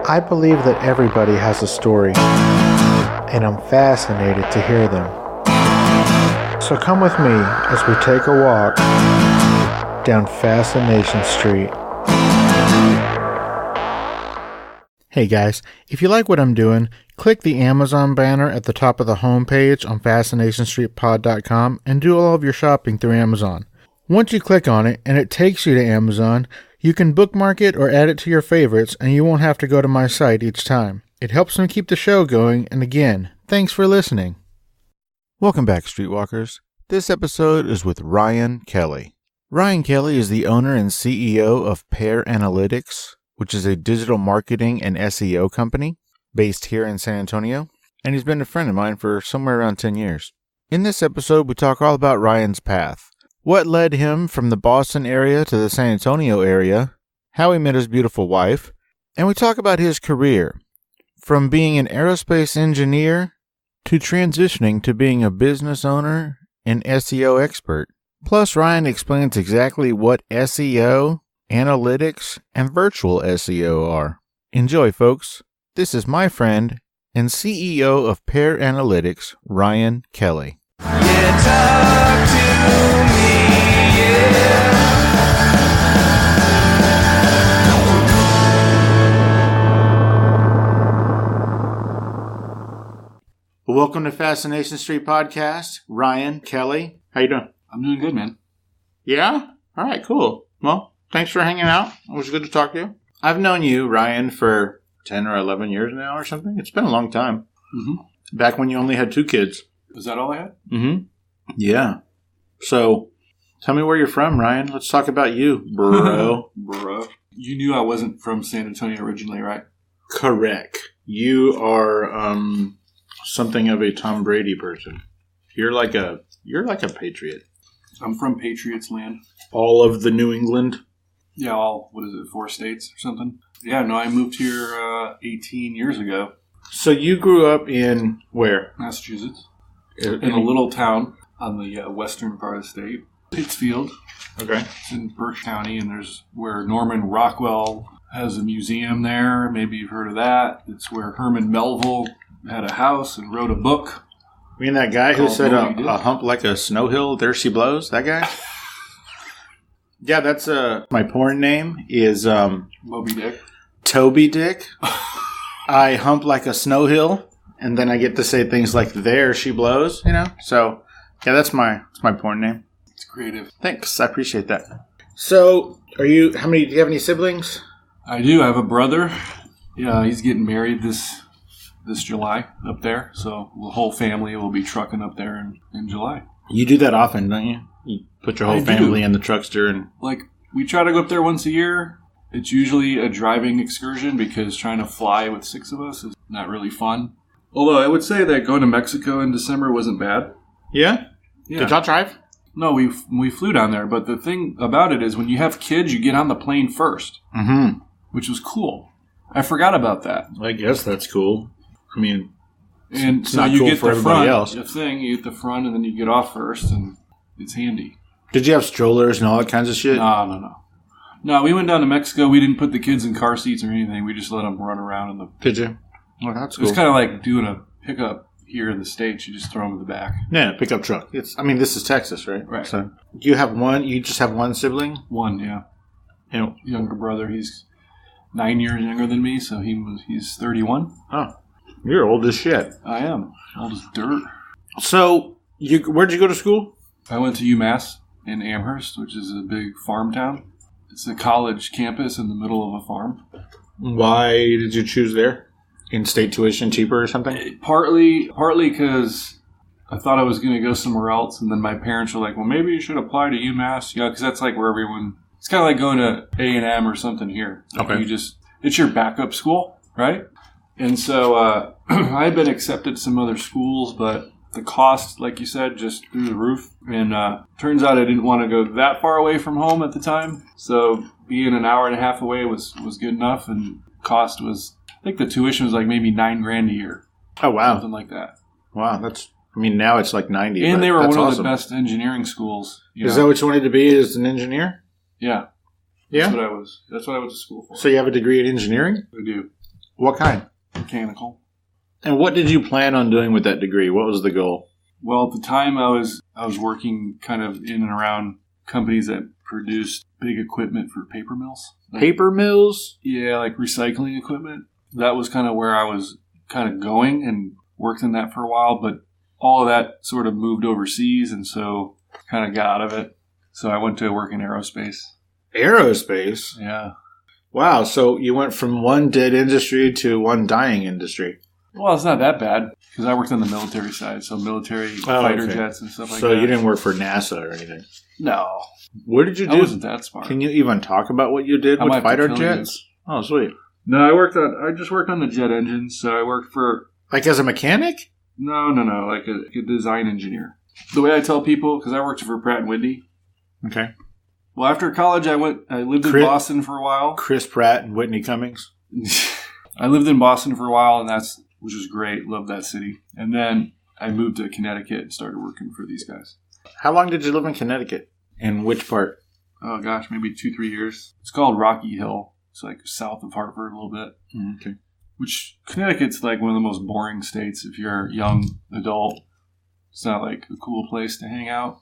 I believe that everybody has a story, and I'm fascinated to hear them. So come with me as we take a walk down Fascination Street. Hey guys, if you like what I'm doing, click the Amazon banner at the top of the homepage on FascinationStreetPod.com and do all of your shopping through Amazon. Once you click on it and it takes you to Amazon, you can bookmark it or add it to your favorites and you won't have to go to my site each time. It helps me keep the show going, and again, thanks for listening. Welcome back, Streetwalkers. This episode is with Ryan Kelly. Ryan Kelly is the owner and CEO of Pear Analytics, which is a digital marketing and SEO company based here in San Antonio, and he's been a friend of mine for somewhere around 10 years. In this episode, we talk all about Ryan's path, what led him from the Boston area to the San Antonio area, how he met his beautiful wife, and we talk about his career, from being an aerospace engineer to transitioning to being a business owner and SEO expert. Plus, Ryan explains exactly what SEO, analytics, and virtual SEO are. Enjoy, folks. This is my friend and CEO of Pear Analytics, Ryan Kelly. Yeah, talk to me, yeah. Welcome to Fascination Street Podcast, Ryan Kelly. How you doing? I'm doing good, man. Yeah? All right, cool. Well, thanks for hanging out. It was good to talk to you. I've known you, Ryan, for 10 or 11 years now or something. It's been a long time. Mm-hmm. Back when you only had 2 kids. Is that all I had? Mm-hmm. Yeah. So, tell me where you're from, Ryan. Let's talk about you, bro. Bro. You knew I wasn't from San Antonio originally, right? Correct. You are something of a Tom Brady person. You're like a patriot. I'm from Patriots land. All of the New England. Yeah, all, 4 states or something? Yeah, no, I moved here 18 years ago. So you grew up in where? Massachusetts. In a little town on the western part of the state. Pittsfield. Okay. It's in Berks County, and there's where Norman Rockwell has a museum there. Maybe you've heard of that. It's where Herman Melville had a house and wrote a book. You mean that guy who said a hump like a snow hill, there she blows? That guy? Yeah, that's my porn name is Moby Dick. Toby Dick. I hump like a snow hill, and then I get to say things like there she blows, you know? So, yeah, that's my porn name. It's creative. Thanks. I appreciate that. So, do you have any siblings? I do. I have a brother. Yeah, he's getting married this July up there. So the whole family will be trucking up there in July. You do that often, don't you? You put your whole family in the truckster and... Like, we try to go up there once a year. It's usually a driving excursion because trying to fly with 6 of us is not really fun. Although I would say that going to Mexico in December wasn't bad. Yeah? Did y'all drive? No, we flew down there. But the thing about it is when you have kids, you get on the plane first. Mm-hmm. Which was cool. I forgot about that. I guess that's cool. I mean, and so you get the front, the thing, you get the front, and then you get off first, and it's handy. Did you have strollers and all that kinds of shit? No, we went down to Mexico. We didn't put the kids in car seats or anything. We just let them run around in the... Did you? Oh, that's cool. It's kind of like doing a pickup here in the States. You just throw them in the back. Yeah, pickup truck. This is Texas, right? Right. So, do you have one? You just have one sibling? One, yeah. You know, younger brother. He's 9 years younger than me, so he's 31. Oh. You're old as shit. I am. Old as dirt. So, where'd you go to school? I went to UMass in Amherst, which is a big farm town. It's a college campus in the middle of a farm. Why did you choose there? In-state tuition cheaper or something? Partly because I thought I was going to go somewhere else, and then my parents were like, well, maybe you should apply to UMass, because that's like where everyone... It's kind of like going to A&M or something here. Like okay. It's your backup school, right? And so I had been accepted to some other schools, but the cost, like you said, just through the roof. And turns out I didn't want to go that far away from home at the time. So being an hour and a half away was good enough. And cost was, I think the tuition was like maybe $9,000 a year. Oh, wow. Something like that. Wow, now it's like 90. And they were one awesome. of the best engineering schools. Is that what you wanted to be as an engineer? Yeah. Yeah? That's what I went to school for. So you have a degree in engineering? I do. What kind? Mechanical. And what did you plan on doing with that degree? What was the goal? Well, at the time I was working kind of in and around companies that produced big equipment for paper mills. Paper mills? Yeah, like recycling equipment. That was kind of where I was kind of going and worked in that for a while, but all of that sort of moved overseas, and so kind of got out of it. So I went to work in aerospace. Aerospace? Yeah. Wow, so you went from one dead industry to one dying industry. Well, it's not that bad because I worked on the military side, so military fighter jets and stuff like that. So you didn't work for NASA or anything? No. What did you do? I wasn't that smart. Can you even talk about what you did with fighter jets? Oh, sweet. No, I just worked on the jet engines, so I worked for... Like as a mechanic? No, like a design engineer. The way I tell people, because I worked for Pratt & Whitney. Okay. Well, after college, I lived in Boston for a while. Chris Pratt and Whitney Cummings. I lived in Boston for a while, which was great. Loved that city. And then I moved to Connecticut and started working for these guys. How long did you live in Connecticut? And which part? Oh, gosh, maybe 2-3 years. It's called Rocky Hill. It's like south of Hartford a little bit. Okay. Which, Connecticut's like one of the most boring states if you're a young adult. It's not like a cool place to hang out.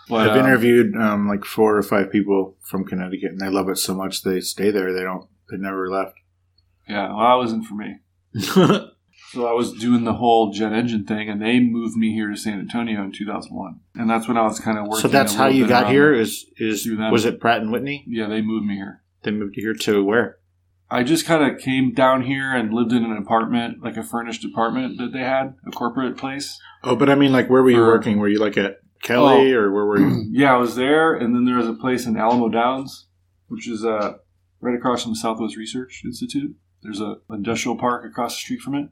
But I've interviewed like 4 or 5 people from Connecticut, and they love it so much they stay there. They never left. Yeah, well, that wasn't for me. So I was doing the whole jet engine thing, and they moved me here to San Antonio in 2001. And that's when I was kind of working. So that's how you got here? Was it Pratt & Whitney? Yeah, they moved me here. They moved you here to where? I just kind of came down here and lived in an apartment, like a furnished apartment that they had, a corporate place. Oh, but I mean, like, where were you working? Were you like at Kelly or where were you? Yeah, I was there, and then there was a place in Alamo Downs, which is right across from the Southwest Research Institute. There's an industrial park across the street from it.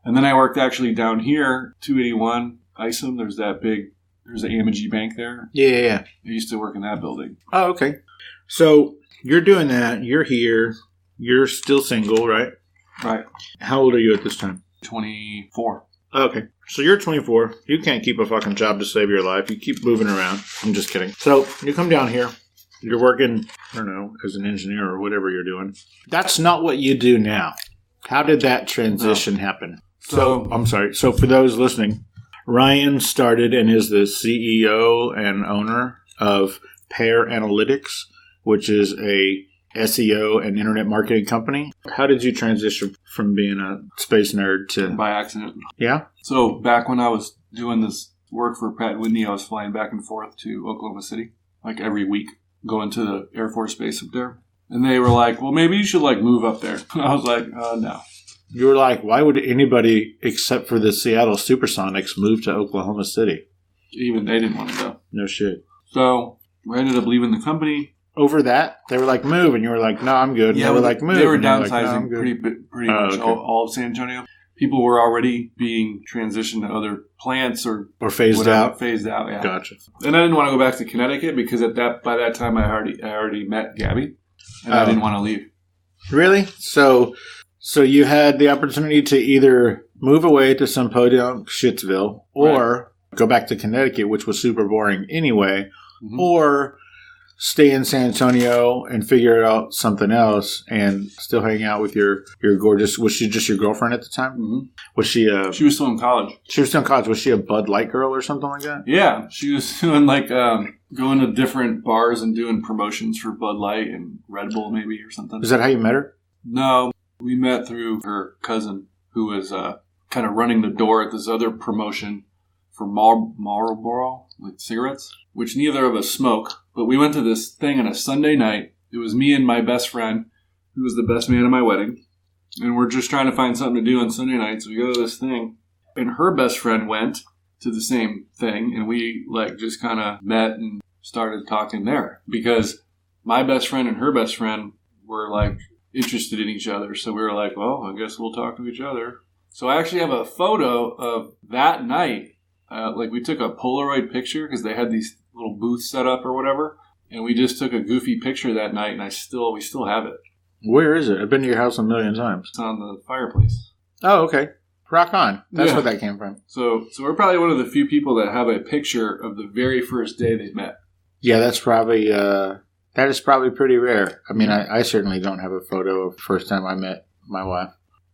And then I worked actually down here, 281 Isom. There's the Amagi Bank there. Yeah. I used to work in that building. Oh, okay. So you're doing that. You're here. You're still single, right? Right. How old are you at this time? 24. Okay. So you're 24. You can't keep a fucking job to save your life. You keep moving around. I'm just kidding. So you come down here. You're working, I don't know, as an engineer or whatever you're doing. That's not what you do now. How did that transition happen? So, I'm sorry. So for those listening, Ryan started and is the CEO and owner of Pear Analytics, which is a SEO and internet marketing company. How did you transition from being a space nerd to... By accident. Yeah? So back when I was doing this work for Pratt & Whitney, I was flying back and forth to Oklahoma City, like every week, going to the Air Force Base up there. And they were like, well, maybe you should like move up there. I was like, no. You were like, why would anybody except for the Seattle Supersonics move to Oklahoma City? Even they didn't want to go. No shit. So I ended up leaving the company. Over that, they were like, move. And you were like, no, I'm good. And Yeah, they were like, move. They were And you were like, downsizing "No, I'm good." pretty much okay. all of San Antonio. People were already being transitioned to other plants or phased whatever, out. Phased out, yeah. Gotcha. And I didn't want to go back to Connecticut because by that time I already met Gabby, and I didn't want to leave. Really? So you had the opportunity to either move away to some podunk Shitsville or go back to Connecticut, which was super boring anyway, or stay in San Antonio and figure out something else and still hang out with your gorgeous... Was she just your girlfriend at the time? Mm-hmm. Was she She was still in college. She was still in college. Was she a Bud Light girl or something like that? Yeah. She was doing like going to different bars and doing promotions for Bud Light and Red Bull maybe or something. Is that how you met her? No. We met through her cousin who was kind of running the door at this other promotion for Marlboro, like cigarettes, which neither of us smoke. But we went to this thing on a Sunday night. It was me and my best friend, who was the best man at my wedding. And we're just trying to find something to do on Sunday nights. So we go to this thing. And her best friend went to the same thing. And we like just kind of met and started talking there. Because my best friend and her best friend were like interested in each other. So we were like, well, I guess we'll talk to each other. So I actually have a photo of that night. Like we took a Polaroid picture because they had these little booths set up or whatever. And we just took a goofy picture that night and we still have it. Where is it? I've been to your house a million times. It's on the fireplace. Oh, okay. Rock on. That's where that came from. So we're probably one of the few people that have a picture of the very first day they met. Yeah, that's probably, that is probably pretty rare. I mean, I certainly don't have a photo of the first time I met my wife.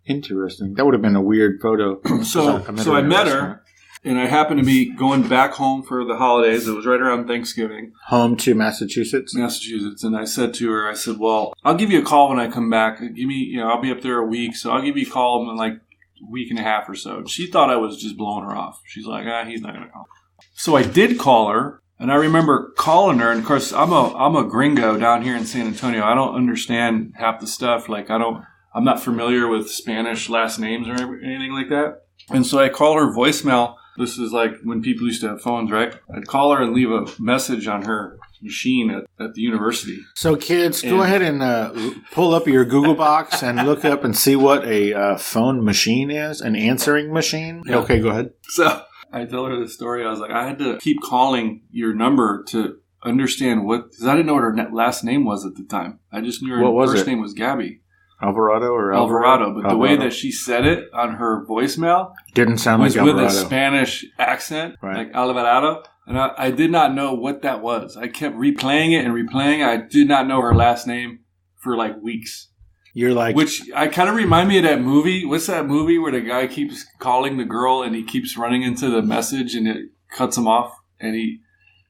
Interesting. That would have been a weird photo. So I met her, and I happened to be going back home for the holidays. It was right around Thanksgiving. Home to Massachusetts? Massachusetts. And I said to her, I said, well, I'll give you a call when I come back. I'll be up there a week, so I'll give you a call in like a week and a half or so. She thought I was just blowing her off. She's like, he's not going to call. So I did call her, and I remember calling her. And of course, I'm a gringo down here in San Antonio. I don't understand half the stuff. Like, I'm not familiar with Spanish last names or anything like that. And so I call her voicemail. This is like when people used to have phones, right? I'd call her and leave a message on her machine at the university. So kids, go ahead and pull up your Google box and look up and see what a phone machine is, an answering machine. Yeah. Okay, go ahead. So I told her the story. I was like, I had to keep calling your number to understand because I didn't know what her last name was at the time. I just knew her first name was Gabby. Alvarado. But the way that she said it on her voicemail didn't sound like Alvarado. With a Spanish accent, right. Like Alvarado. And I did not know what that was. I kept replaying it. I did not know her last name for like weeks. You're like... Which I kind of remind me of that movie. What's that movie where the guy keeps calling the girl and he keeps running into the message and it cuts him off and he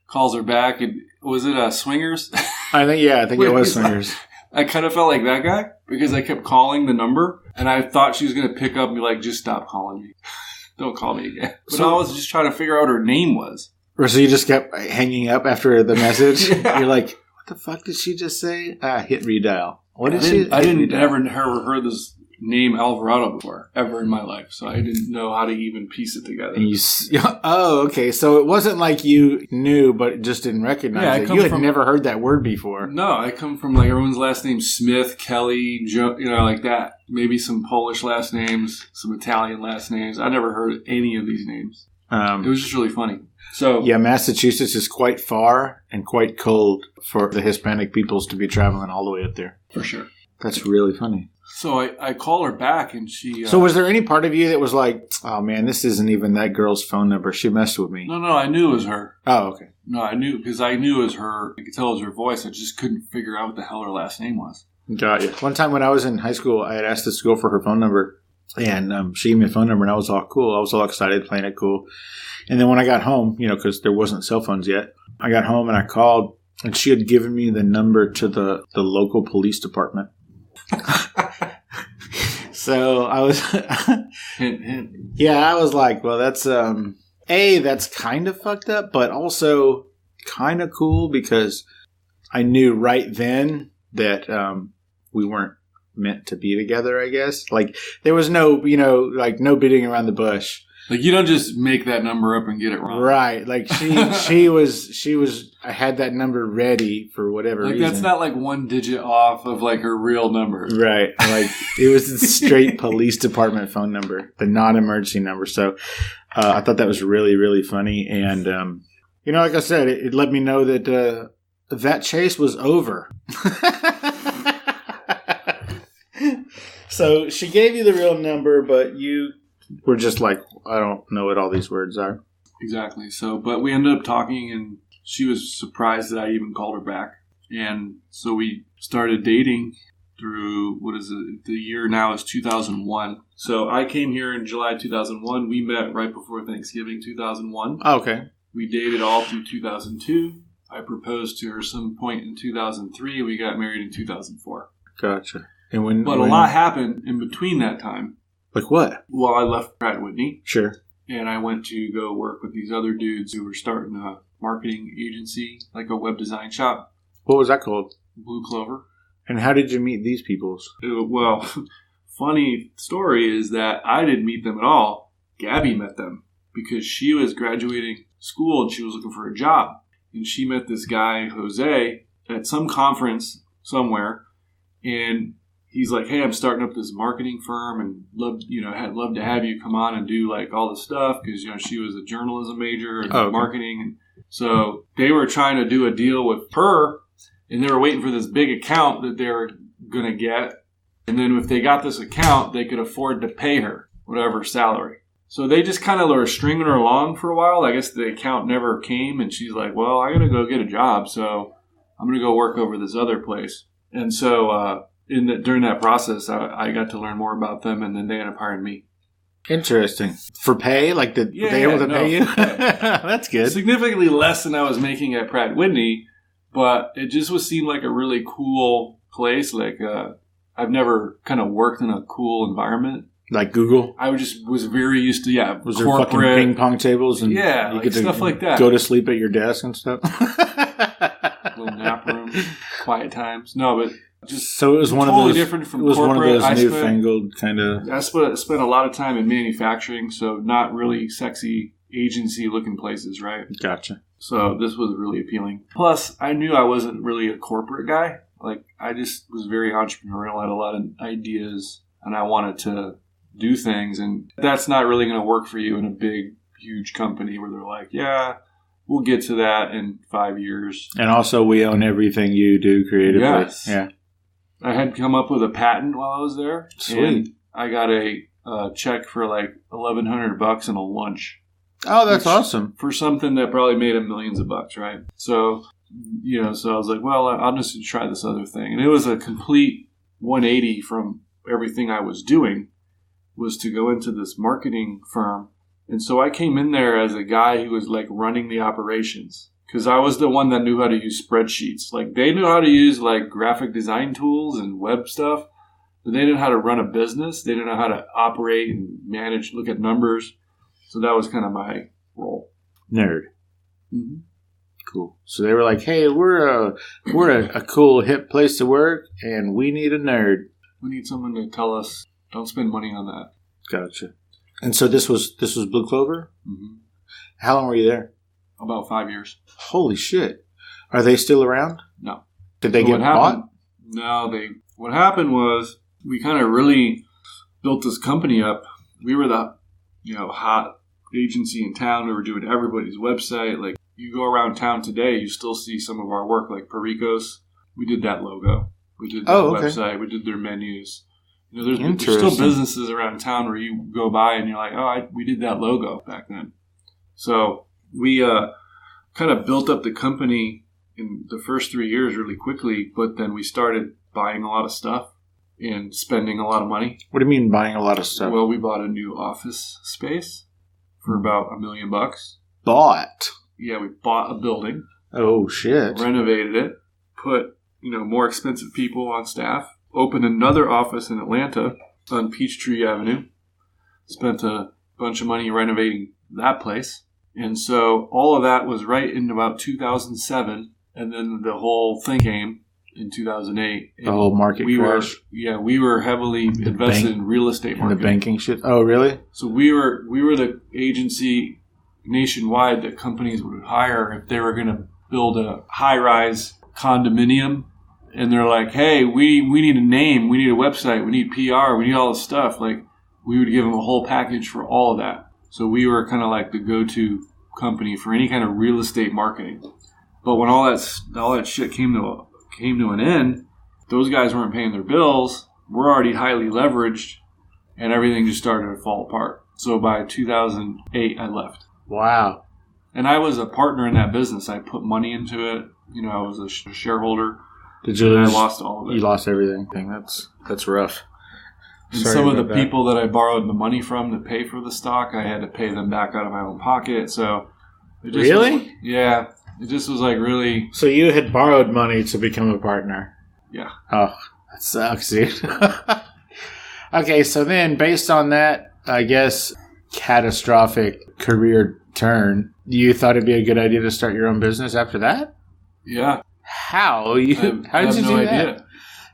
calls her back? And was it Swingers? I think it was Swingers. I kind of felt like that guy because I kept calling the number and I thought she was going to pick up and be like, just stop calling me. Don't call me again. But I was just trying to figure out what her name was. So you just kept hanging up after the message? Yeah. You're like, what the fuck did she just say? Hit redial. What did she? I didn't ever heard this name Alvarado before, ever in my life. So I didn't know how to even piece it together. Okay. So it wasn't like you knew, but just didn't recognize it. You had never heard that word before. No, I come from like everyone's last name, Smith, Kelly, Joe, like that. Maybe some Polish last names, some Italian last names. I never heard any of these names. It was just really funny. So yeah, Massachusetts is quite far and quite cold for the Hispanic peoples to be traveling all the way up there. For sure. That's really funny. So I call her back and she... So was there any part of you that was like, oh man, this isn't even that girl's phone number. She messed with me. No, I knew it was her. Oh, okay. No, I knew because I knew it was her. I could tell it was her voice. I just couldn't figure out what the hell her last name was. Got you. One time when I was in high school, I had asked this girl for her phone number. And she gave me a phone number and I was all cool. I was all excited, playing it cool. And then when I got home, because there wasn't cell phones yet, I got home and I called and she had given me the number to the local police department. So I was, I was like, well, that's, that's kind of fucked up, but also kind of cool because I knew right then that we weren't meant to be together, I guess. Like there was no, no beating around the bush. Like you don't just make that number up and get it wrong. Right. Like she was I had that number ready for whatever reason. Like that's not like one digit off of like her real number. Right. Like it was the straight police department phone number, the non-emergency number. So I thought that was really, really funny. And, like I said, it let me know that that chase was over. So she gave you the real number, but you were just like, I don't know what all these words are. Exactly. So, but we ended up talking and she was surprised that I even called her back. And so we started dating through, the year now is 2001. So I came here in July 2001. We met right before Thanksgiving 2001. Oh, okay. We dated all through 2002. I proposed to her some point in 2003. We got married in 2004. Gotcha. A lot happened in between that time. Like what? Well, I left Pratt & Whitney. Sure. And I went to go work with these other dudes who were starting a marketing agency, like a web design shop. What was that called? Blue Clover. And how did you meet these peoples? Well, funny story is that I didn't meet them at all. Gabby met them because she was graduating school and she was looking for a job. And she met this guy, Jose, at some conference somewhere. And he's like, hey, I'm starting up this marketing firm and I'd love to have you come on and do like all this stuff because, she was a journalism major and marketing. And so they were trying to do a deal with her and they were waiting for this big account that they were going to get. And then if they got this account, they could afford to pay her whatever salary. So they just kind of were stringing her along for a while. I guess the account never came and she's like, well, I got to go get a job. So I'm going to go work over this other place. And so during that process, I got to learn more about them, and then they ended up hiring me. Interesting. For pay? Like, were they able to pay you? That's good. Significantly less than I was making at Pratt & Whitney, but it just seemed like a really cool place. Like, I've never kind of worked in a cool environment. Like Google? I was very used to, Was there fucking ping pong tables? And you get stuff like that. Go to sleep at your desk and stuff? Little nap room, quiet times. No, but just so it was one totally of those, different from it was corporate. one of those newfangled kind of... I spent a lot of time in manufacturing, so not really sexy agency-looking places, right? Gotcha. So this was really appealing. Plus, I knew I wasn't really a corporate guy. Like, I just was very entrepreneurial. I had a lot of ideas, and I wanted to do things, and that's not really going to work for you in a big, huge company where they're like, yeah, we'll get to that in 5 years. And also, we own everything you do creatively. Yes. Yeah. I had come up with a patent while I was there. Sweet. And I got a check for like $1,100 and a lunch. Oh, that's awesome. For something that probably made him millions of bucks, right? So, so I was like, well, I'll just try this other thing. And it was a complete 180 from everything I was doing, was to go into this marketing firm. And so I came in there as a guy who was like running the operations, because I was the one that knew how to use spreadsheets. Like, they knew how to use like graphic design tools and web stuff, but they didn't know how to run a business. They didn't know how to operate and manage, look at numbers. So that was kind of my role. Nerd. Mm-hmm. Cool. So they were like, hey, we're a cool, hip place to work, and we need a nerd. We need someone to tell us, don't spend money on that. Gotcha. And so this was Blue Clover? Mm-hmm. How long were you there? About 5 years. Holy shit. Are they still around? No. Did they get bought? No, what happened was we kind of really built this company up. We were the, hot agency in town. We were doing everybody's website. Like, you go around town today, you still see some of our work, like Perico's. We did that logo. We did that website. We did their menus. There's still businesses around town where you go by and you're like, we did that logo back then. So we kind of built up the company in the first 3 years really quickly, but then we started buying a lot of stuff and spending a lot of money. What do you mean buying a lot of stuff? Well, we bought a new office space for about $1 million. Bought? Yeah, we bought a building. Oh, shit. Renovated it. Put, more expensive people on staff. Opened another office in Atlanta on Peachtree Avenue. Spent a bunch of money renovating that place. And so all of that was right in about 2007. And then the whole thing came in 2008. The whole market crash? We were heavily invested in real estate marketing. In the banking shit? Oh, really? So we were the agency nationwide that companies would hire if they were going to build a high-rise condominium. And they're like, hey, we need a name, we need a website, we need PR, we need all this stuff. Like, we would give them a whole package for all of that. So we were kind of like the go-to company for any kind of real estate marketing. But when all that shit came to an end, those guys weren't paying their bills. We're already highly leveraged, and everything just started to fall apart. So by 2008, I left. Wow. And I was a partner in that business. I put money into it. I was a shareholder. Did you lose? I lost all of it. You lost everything. That's rough. And some of the people that I borrowed the money from to pay for the stock, I had to pay them back out of my own pocket. So it just really? Yeah. It just was like really... So you had borrowed money to become a partner? Yeah. Oh, that sucks, dude. Okay, so then based on that, I guess, catastrophic career turn, you thought it'd be a good idea to start your own business after that? Yeah. How? How did you do that? Idea.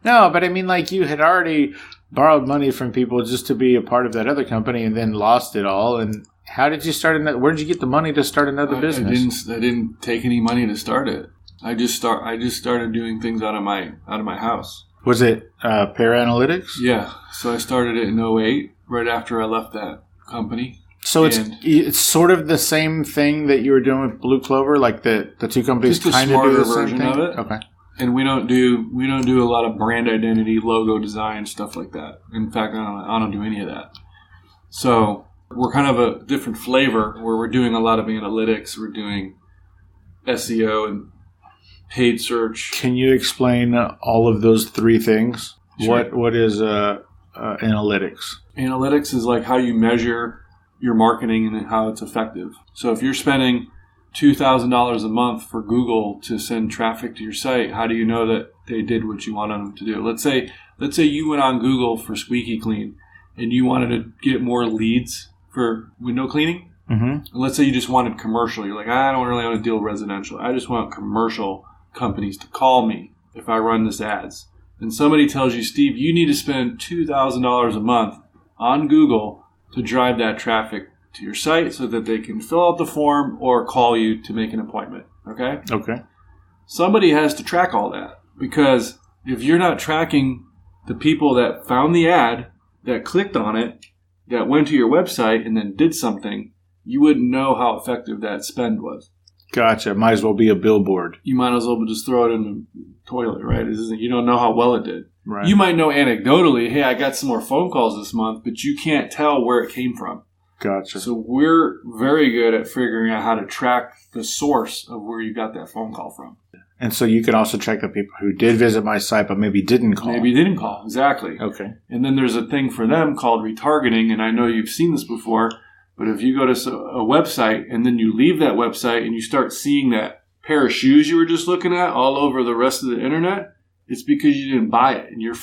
No, but I mean, like, you had already borrowed money from people just to be a part of that other company and then lost it all. And how did you start where did you get the money to start another business? I didn't take any money to start it. I just started doing things out of my house. Was it Pear Analytics? Yeah. So I started it in 2008, right after I left that company. So it's sort of the same thing that you were doing with Blue Clover, like the two companies kind of do the same thing? Of it. Okay. And we don't do a lot of brand identity, logo design, stuff like that. In fact, I don't do any of that. So we're kind of a different flavor where we're doing a lot of analytics. We're doing SEO and paid search. Can you explain all of those three things? Sure. What is analytics? Analytics is like how you measure your marketing and how it's effective. So if you're spending $2,000 a month for Google to send traffic to your site, how do you know that they did what you wanted them to do? Let's say you went on Google for squeaky clean and you wanted to get more leads for window cleaning. Mm-hmm. Let's say you just wanted commercial. You're like, I don't really want to deal with residential. I just want commercial companies to call me if I run this ads. And somebody tells you, Steve, you need to spend $2,000 a month on Google to drive that traffic to your site so that they can fill out the form or call you to make an appointment. Okay? Okay. Somebody has to track all that, because if you're not tracking the people that found the ad, that clicked on it, that went to your website and then did something, you wouldn't know how effective that spend was. Gotcha. Might as well be a billboard. You might as well just throw it in the toilet, right? You don't know how well it did. Right. You might know anecdotally, hey, I got some more phone calls this month, but you can't tell where it came from. Gotcha. So we're very good at figuring out how to track the source of where you got that phone call from. And so you can also track the people who did visit my site but maybe didn't call. Maybe didn't call, exactly. Okay. And then there's a thing for them called retargeting, and I know you've seen this before, but if you go to a website and then you leave that website and you start seeing that pair of shoes you were just looking at all over the rest of the internet, it's because you didn't buy it. And you're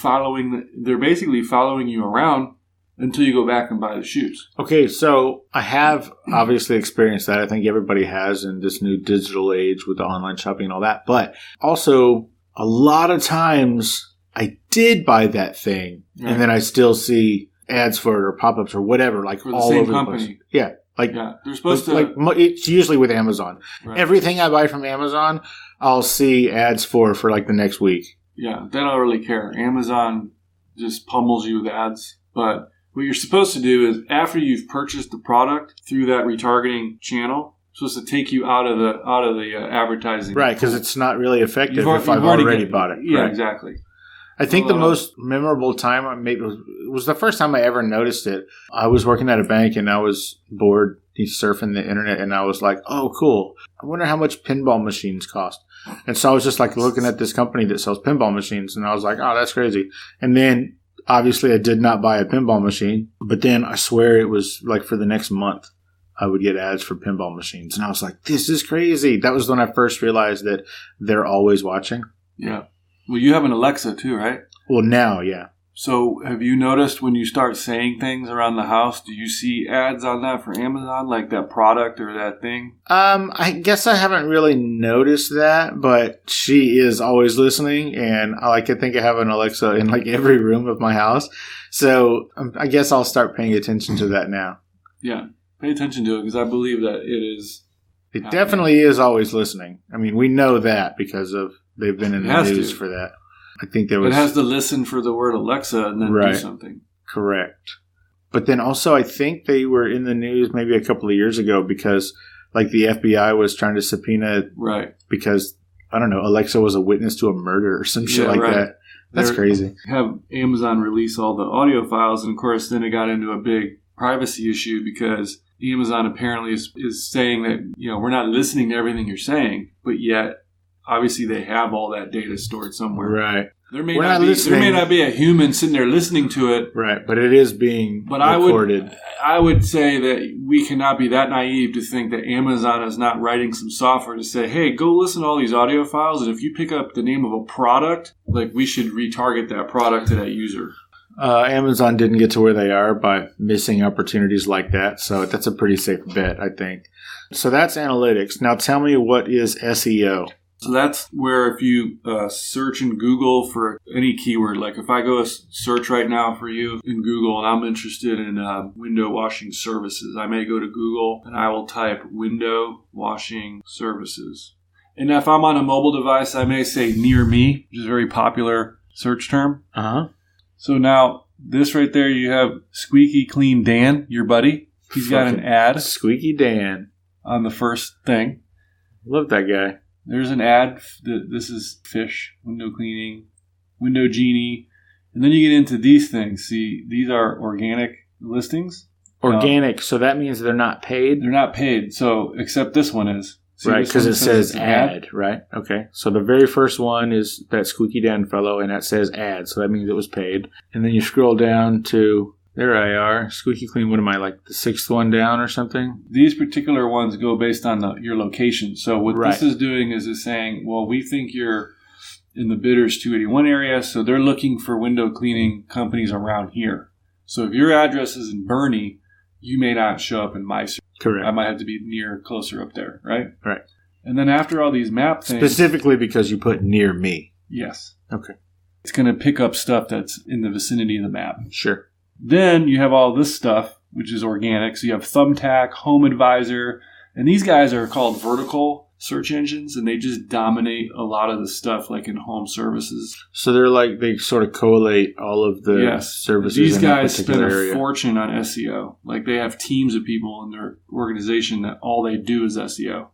they're basically following you around until you go back and buy the shoes. Okay, so I have obviously experienced that. I think everybody has in this new digital age with the online shopping and all that. But also, a lot of times I did buy that thing, Right. and then I still see ads for it or pop-ups or whatever, like For the all same over company. the place. Yeah, like Yeah, they're supposed to. it's usually with Amazon. Right. Everything I buy from Amazon, I'll see ads for like the next week. Yeah, they don't really care. Amazon just pummels you with ads. But what you're supposed to do is, after you've purchased the product through that retargeting channel, it's supposed to take you out of the advertising. Right, because it's not really effective You've if I've already bought it. Yeah, Right. exactly. I think the most memorable time maybe was the first time I ever noticed it. I was working at a bank and I was bored surfing the internet, and I was like, oh, cool. I wonder how much pinball machines cost. And so I was just like looking at this company that sells pinball machines, and I was like, oh, that's crazy. And then obviously I did not buy a pinball machine, but then I swear it was like for the next month I would get ads for pinball machines. And I was like, this is crazy. That was when I first realized that they're always watching. Yeah. Well, you have an Alexa too, right? Well, now, yeah. So have you noticed when you start saying things around the house, do you see ads on that for Amazon, like that product or that thing? I guess I haven't really noticed that, but she is always listening, and I think I have an Alexa in like every room of my house. So I guess I'll start paying attention to that now. Yeah. Pay attention to it, because I believe that it is. It definitely is always listening. I mean, we know that because they've been in the news for that. I think there was. It has to listen for the word Alexa and then do something. Correct. But then also, I think they were in the news maybe a couple of years ago because, like, the FBI was trying to subpoena. Right. Because, I don't know, Alexa was a witness to a murder or some shit like that. That's crazy. Have Amazon release all the audio files, and of course, then it got into a big privacy issue because Amazon apparently is saying that, we're not listening to everything you're saying, but yet obviously they have all that data stored somewhere. Right. There may not be a human sitting there listening to it. Right, but it is being recorded. I would say that we cannot be that naive to think that Amazon is not writing some software to say, hey, go listen to all these audio files, and if you pick up the name of a product, like, we should retarget that product to that user. Amazon didn't get to where they are by missing opportunities like that, so that's a pretty safe bet, I think. So that's analytics. Now tell me, what is SEO? So that's where if you search in Google for any keyword, like if I go search right now for you in Google and I'm interested in window washing services, I may go to Google and I will type window washing services. And if I'm on a mobile device, I may say near me, which is a very popular search term. Uh-huh. So now this right there, you have Squeaky Clean Dan, your buddy. He's got an ad. Squeaky Dan. On the first thing. Love that guy. There's an ad. This is fish, window cleaning, window genie. And then you get into these things. See, these are organic listings. Organic, so that means they're not paid? They're not paid. So, except this one is. See, Right, this because one it says it's ad, right? Okay. So the very first one is that Squeaky Dan fellow, and that says ad. So that means it was paid. And then you scroll down to, there I are, Squeaky Clean. What am I, like the sixth one down or something? These particular ones go based on your location. So what Right. this is doing is it's saying, well, we think you're in the Bidders 281 area, so they're looking for window cleaning companies around here. So if your address is in Bernie, you may not show up in my search. Correct. I might have to be closer up there, right? Right. And then after all these map things, Specifically because you put near me. yes, Okay. it's going to pick up stuff that's in the vicinity of the map. Sure. Then you have all this stuff, which is organic. So you have Thumbtack, Home Advisor, and these guys are called vertical search engines, and they just dominate a lot of the stuff like in home services. So they're like, they sort of collate all of the Yes. services These in that guys spend particular a area. fortune on SEO. Like they have teams of people in their organization that all they do is SEO.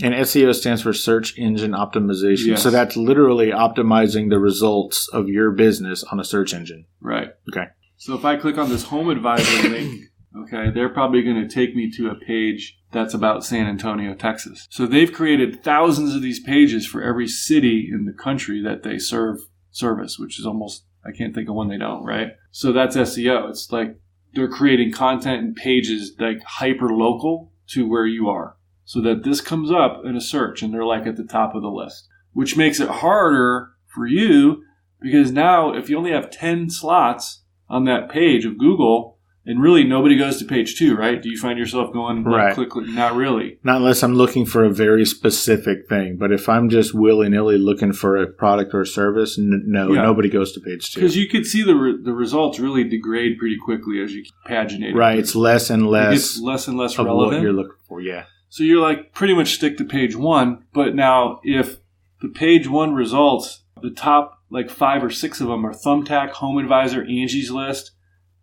And SEO stands for Search Engine Optimization. Yes. So that's literally optimizing the results of your business on a search engine. Right. Okay. So if I click on this Home Advisor link, okay, they're probably going to take me to a page that's about San Antonio, Texas. So they've created thousands of these pages for every city in the country that they service, which is almost, I can't think of one they don't, right? So that's SEO. It's like they're creating content and pages like hyper local to where you are so that this comes up in a search and they're like at the top of the list, which makes it harder for you because now if you only have 10 slots on that page of Google, and really, nobody goes to page 2, right? Do you find yourself going, Right. click? Not really. Not unless I'm looking for a very specific thing. But if I'm just willy-nilly looking for a product or a service, no, Yeah. nobody goes to page 2. Because you could see the results really degrade pretty quickly as you keep paginating. Right. It's less and It less gets less and less of relevant. what you're looking for. Yeah. So you're like, pretty much stick to page 1. But now, if the page 1 results, the top like 5 or 6 of them are Thumbtack, Home Advisor, Angie's List,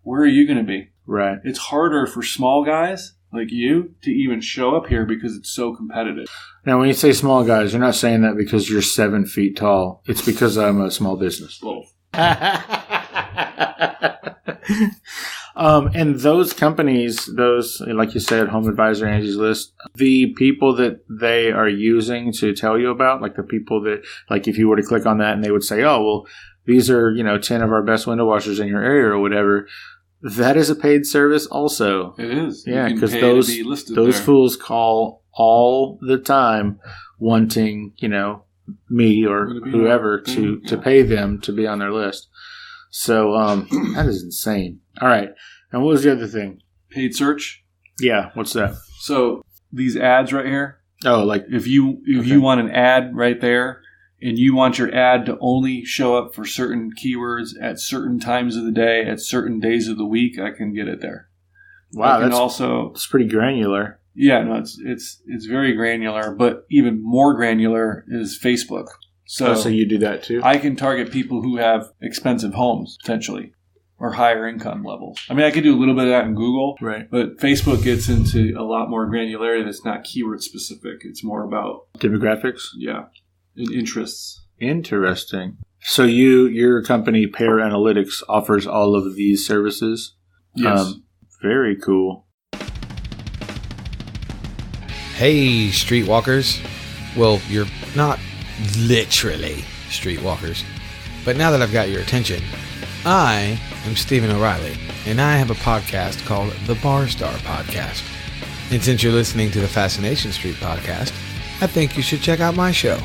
where are you going to be? Right. It's harder for small guys like you to even show up here because it's so competitive. Now, when you say small guys, you're not saying that because you're 7 feet tall. It's because I'm a small business. Both. And those companies, those, like you said, Home Advisor, Angie's List, the people that they are using to tell you about, like the people that, like if you were to click on that and they would say, oh, well, these are, 10 of our best window washers in your area or whatever, that is a paid service also. It is. You Yeah, can because pay to be listed there. fools call all the time wanting, me or Would it be whoever that to thing? Yeah. pay them to be on their list. So that is insane. All right. And what was the other thing? Paid search. Yeah, what's that? So these ads right here, Oh, like if you Okay. want an ad right there and you want your ad to only show up for certain keywords at certain times of the day, at certain days of the week, I can get it there. wow, I can that's also pretty granular. yeah, no, it's very granular, but even more granular is Facebook. So, So you do that too? I can target people who have expensive homes potentially or higher income levels. I mean, I could do a little bit of that in Google, Right. but Facebook gets into a lot more granularity that's not keyword specific. It's more about, Demographics? and interests. Interesting. So your company, Pear Analytics, offers all of these services? Yes. Very cool. Hey, streetwalkers. Well, you're not literally streetwalkers. But now that I've got your attention, I am Stephen O'Reilly, and I have a podcast called the Bar Star Podcast. And since you're listening to the Fascination Street podcast, I think you should check out my show.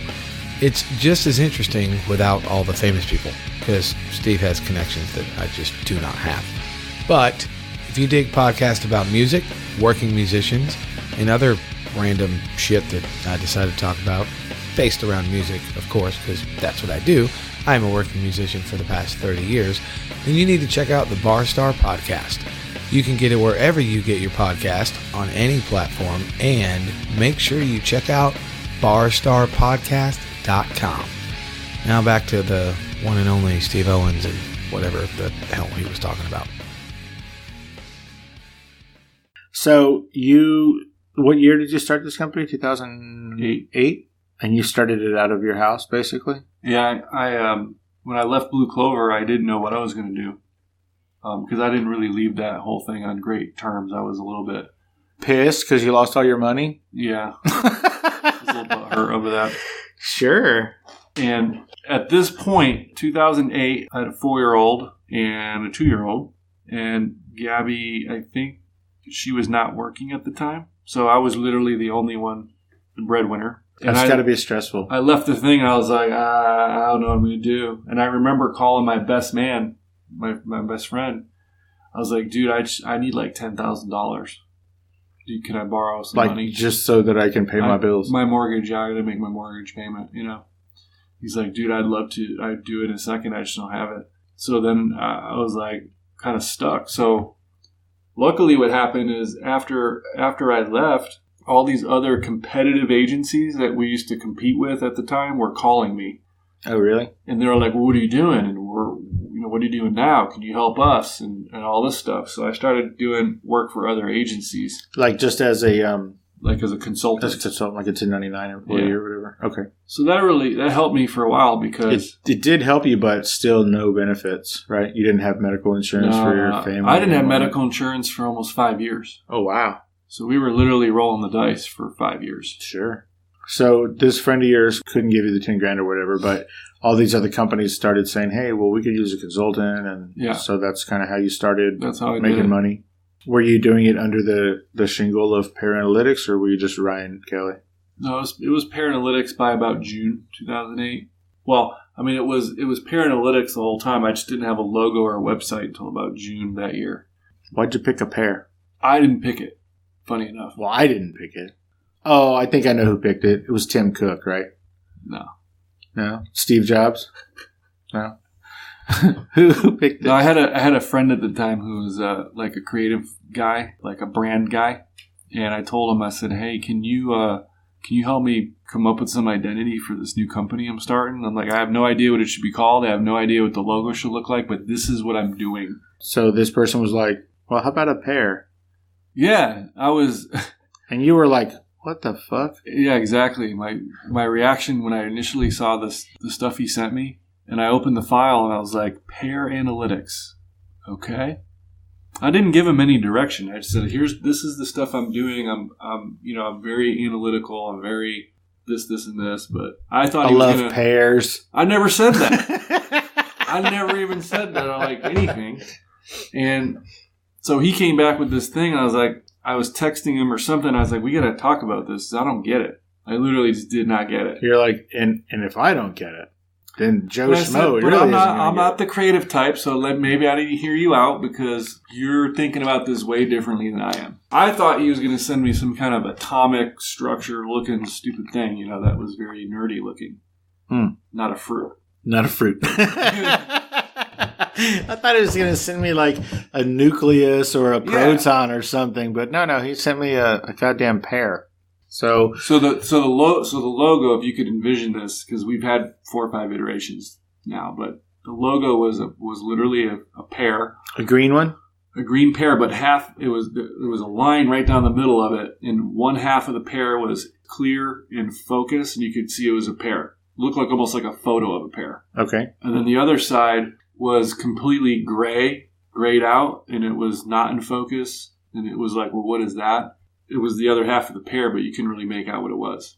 It's just as interesting without all the famous people, because Steve has connections that I just do not have. But if you dig podcasts about music, working musicians, and other random shit that I decided to talk about, based around music, of course, because that's what I do. I'm a working musician for the past 30 years, then you need to check out the Bar Star Podcast. You can get it wherever you get your podcast, on any platform, and make sure you check out barstarpodcast.com. Now back to the one and only Steve Owens and whatever the hell he was talking about. So what year did you start this company? 2008? And you started it out of your house, basically? Yeah, I when I left Blue Clover, I didn't know what I was going to do because I didn't really leave that whole thing on great terms. I was a little bit Pissed because you lost all your money? yeah. little butthurt over that. Sure. And at this point, 2008, I had a 4-year-old and a 2-year-old. And Gabby, I think she was not working at the time. So I was literally the only one, the breadwinner. And That's got to be stressful. I left the thing and I was like, I don't know what I'm going to do. And I remember calling my best man, my best friend. I was like, dude, I need like $10,000. Dude, can I borrow some money? Just so that I can pay my bills. My mortgage, I got to make my mortgage payment, you know. He's like, dude, I'd love to. I'd do it in a second. I just don't have it. So then I was like kind of stuck. So luckily what happened is after I left, all these other competitive agencies that we used to compete with at the time were calling me. Oh, really? And they were like, well, what are you doing? And what are you doing now? Can you help us? And all this stuff. So I started doing work for other agencies. Like just as a... as a consultant. As a consultant, like a 1099 employee or whatever. Okay. So that helped me for a while because... It did help you, but still no benefits, right? You didn't have medical insurance for your family? I didn't have medical insurance for almost 5 years. Oh, wow. So we were literally rolling the dice for 5 years. Sure. So this friend of yours couldn't give you the 10 grand or whatever, but all these other companies started saying, hey, well, we could use a consultant. And so that's kind of how you started making money. Were you doing it under the shingle of Pear Analytics, or were you just Ryan Kelly? No, it was Pear Analytics by about June 2008. Well, I mean, it was Pear Analytics the whole time. I just didn't have a logo or a website until about June that year. Why'd you pick a pear? I didn't pick it, funny enough. Well, I didn't pick it. Oh, I think I know who picked it. It was Tim Cook, right? No. No? Steve Jobs? No? Who picked it? No, I had a friend at the time who was like a creative guy, like a brand guy, and I told him, I said, "Hey, can you help me come up with some identity for this new company I'm starting?" I'm like, I have no idea what it should be called. I have no idea what the logo should look like, but this is what I'm doing. So this person was like, "Well, how about a pear?" Yeah, I was. And you were like, "What the fuck?" Yeah, exactly. My reaction when I initially saw the stuff he sent me. And I opened the file and I was like, Pear Analytics. Okay. I didn't give him any direction. I just said, this is the stuff I'm doing. I'm very analytical. I'm very this, and this. But I thought he was going to... I love pears. I never said that. I never even said that on like anything. And so he came back with this thing and I was like, I was texting him or something. I was like, we got to talk about this. I don't get it. I literally just did not get it. You're like, and if I don't get it, then Joe Schmo really I'm not the creative type, so maybe I need to hear you out because you're thinking about this way differently than I am. I thought he was going to send me some kind of atomic structure looking stupid thing, that was very nerdy looking. Not a fruit. Not a fruit. I thought he was going to send me like a nucleus or a proton or something, but no, he sent me a goddamn pear. So the logo, if you could envision this, because we've had 4 or 5 iterations now, but the logo was literally a pear, a green one, a green pear, but there was a line right down the middle of it, and one half of the pear was clear in focus, and you could see it was a pear. It looked like almost like a photo of a pear. Okay, and then the other side was completely grayed out, and it was not in focus, and it was like, well, what is that? It was the other half of the pear, but you couldn't really make out what it was.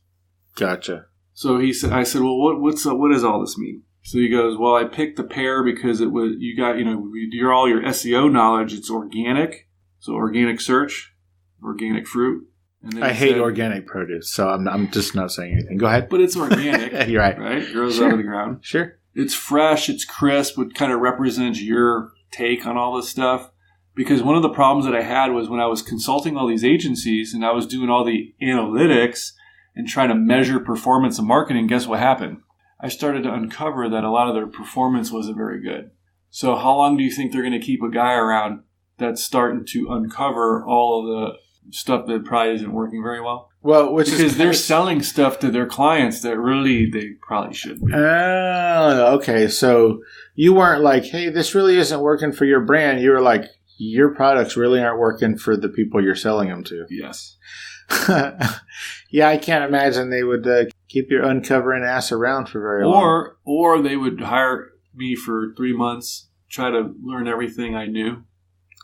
Gotcha. So I said, well, what does all this mean? So he goes, well, I picked the pear because it was, all your SEO knowledge. It's organic. So organic search, organic fruit. And then I hate organic produce, so I'm just not saying anything. Go ahead. But it's organic. You're right. Right? It grows out of the ground. Sure. It's fresh. It's crisp. It kind of represents your take on all this stuff. Because one of the problems that I had was when I was consulting all these agencies and I was doing all the analytics and trying to measure performance and marketing, guess what happened? I started to uncover that a lot of their performance wasn't very good. So how long do you think they're going to keep a guy around that's starting to uncover all of the stuff that probably isn't working very well? Well, because they're selling stuff to their clients that really they probably shouldn't be. Oh, okay. So you weren't like, hey, this really isn't working for your brand. You were like, your products really aren't working for the people you're selling them to. Yes. Yeah, I can't imagine they would keep your uncovering ass around for very long. Or they would hire me for 3 months, try to learn everything I knew,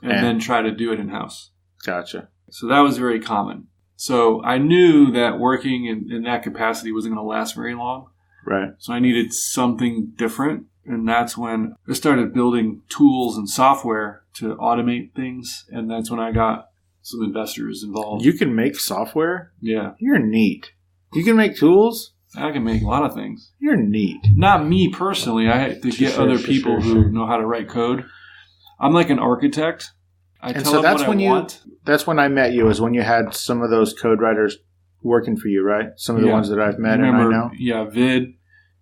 and then try to do it in-house. Gotcha. So that was very common. So I knew that working in that capacity wasn't going to last very long. Right. So I needed something different. And that's when I started building tools and software to automate things. And that's when I got some investors involved. You can make software? Yeah. You're neat. You can make tools? I can make a lot of things. You're neat. Not me personally. I had to get other people who know how to write code. I'm like an architect. I tell them what I want. That's when I met you, is when you had some of those code writers working for you, right? Some of the ones that I've met and I know. Yeah, Vid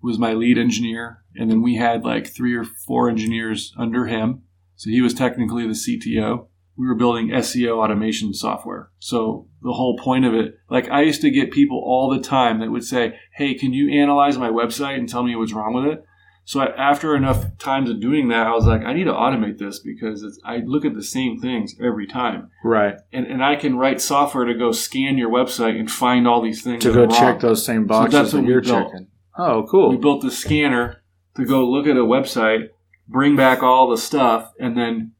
was my lead engineer. And then we had like 3 or 4 engineers under him. So he was technically the CTO. We were building SEO automation software. So the whole point of it, like I used to get people all the time that would say, hey, can you analyze my website and tell me what's wrong with it? So after enough times of doing that, I was like, I need to automate this because I look at the same things every time. Right. And I can write software to go scan your website and find all these things. To go check those same boxes that you're checking. Oh, cool. We built the scanner to go look at a website, bring back all the stuff, and then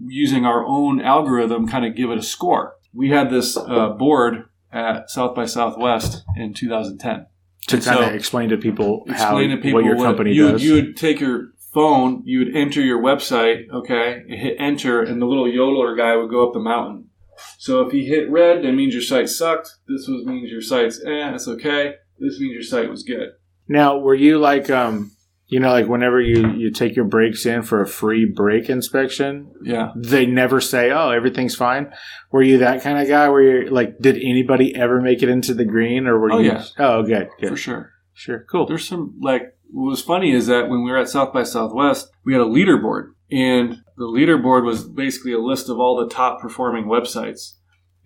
using our own algorithm kind of give it a score. We had this board at South by Southwest in 2010. To kind of explain to people what your company does. You would take your phone, you would enter your website, okay, hit enter, and the little yodeler guy would go up the mountain. So if he hit red, that means your site sucked. This means your site's it's okay. This means your site was good. Now, were you like, like whenever you take your brakes in for a free brake inspection, they never say, oh, everything's fine. Were you that kind of guy where you're like, did anybody ever make it into the green, or were you? Yeah. Oh, good. For sure. Sure. Cool. There's some, like, what was funny is that when we were at South by Southwest, we had a leaderboard, and the leaderboard was basically a list of all the top performing websites.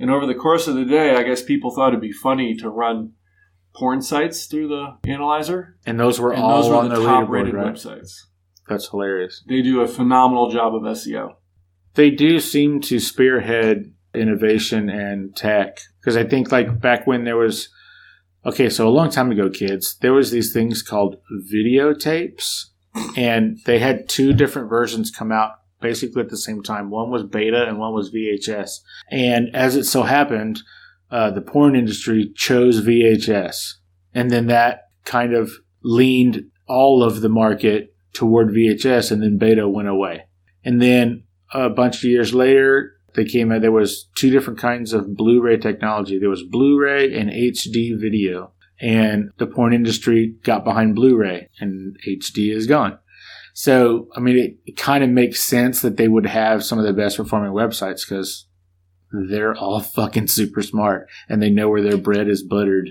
And over the course of the day, I guess people thought it'd be funny to run porn sites through the analyzer. And those were all on the top-rated leaderboard, right? websites. That's hilarious. They do a phenomenal job of SEO. They do seem to spearhead innovation and tech. Because I think like back when there was, so a long time ago, kids, there was these things called videotapes. And they had 2 different versions come out basically at the same time. One was beta and one was VHS. And as it so happened, the porn industry chose VHS. And then that kind of leaned all of the market toward VHS, and then beta went away. And then a bunch of years later, there was 2 different kinds of Blu-ray technology. There was Blu-ray and HD video. And the porn industry got behind Blu-ray, and HD is gone. So, I mean, it kind of makes sense that they would have some of the best performing websites because they're all fucking super smart and they know where their bread is buttered.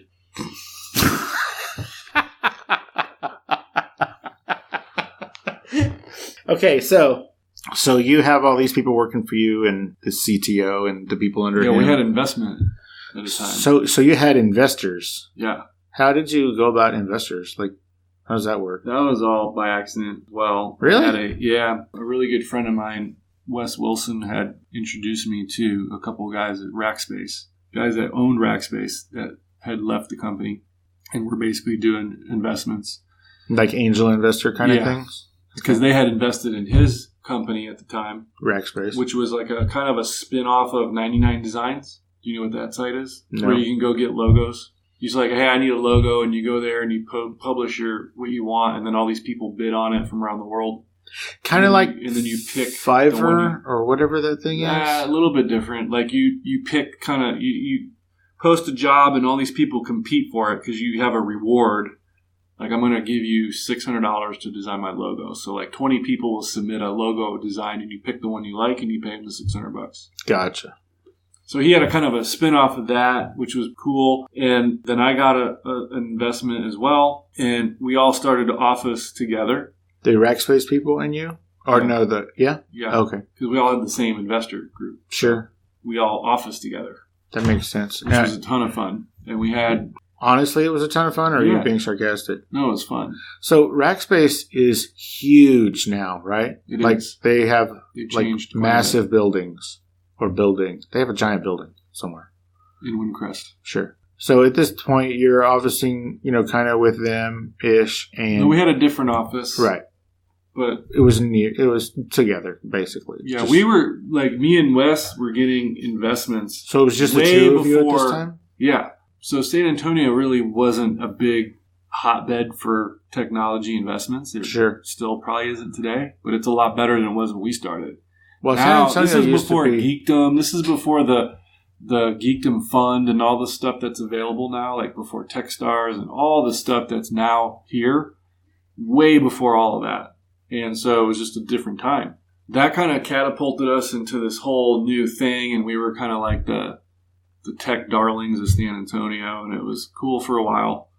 Okay, so you have all these people working for you and the CTO and the people under him. Yeah, we had investment at the time. So you had investors. Yeah. How did you go about investors? Like, how does that work? That was all by accident. Well, really? A really good friend of mine, Wes Wilson, had introduced me to a couple of guys at Rackspace, guys that owned Rackspace that had left the company and were basically doing investments. Like angel investor kind of things? Because they had invested in his company at the time. Rackspace. Which was like a kind of a spin-off of 99 Designs. Do you know what that site is? No. Where you can go get logos. You're just like, hey, I need a logo, and you go there and you publish what you want, and then all these people bid on it from around the world. Kind of like, and then you pick Fiverr or whatever that thing is. A little bit different. Like you pick you post a job, and all these people compete for it because you have a reward. Like, I'm going to give you $600 to design my logo. So like 20 people will submit a logo design, and you pick the one you like, and you pay them the $600. Gotcha. So he had a kind of a spin-off of that, which was cool. And then I got an investment as well. And we all started Office together. The Rackspace people and you? Or no, Yeah? Yeah. Okay. Because we all had the same investor group. Sure. We all Office together. That makes sense. Which was a ton of fun. And we had... Honestly, it was a ton of fun, or are you being sarcastic? No, it was fun. So Rackspace is huge now, right? It is. They have changed massive buildings. Or building. They have a giant building somewhere. In Windcrest. Sure. So at this point, you're officing, kind of with them-ish. And no, we had a different office. Right. But it was together, basically. Yeah, we were, me and Wes were getting investments. So it was just the 2 of you at this time? Yeah. So San Antonio really wasn't a big hotbed for technology investments. It Sure. still probably isn't today, but it's a lot better than it was when we started. Well, Now, San this Antonio is used before to be. Geekdom. This is before the Geekdom Fund and all the stuff that's available now, like before Techstars and all the stuff that's now here, way before all of that. And so it was just a different time. That kind of catapulted us into this whole new thing, and we were kind of like the tech darlings of San Antonio, and it was cool for a while.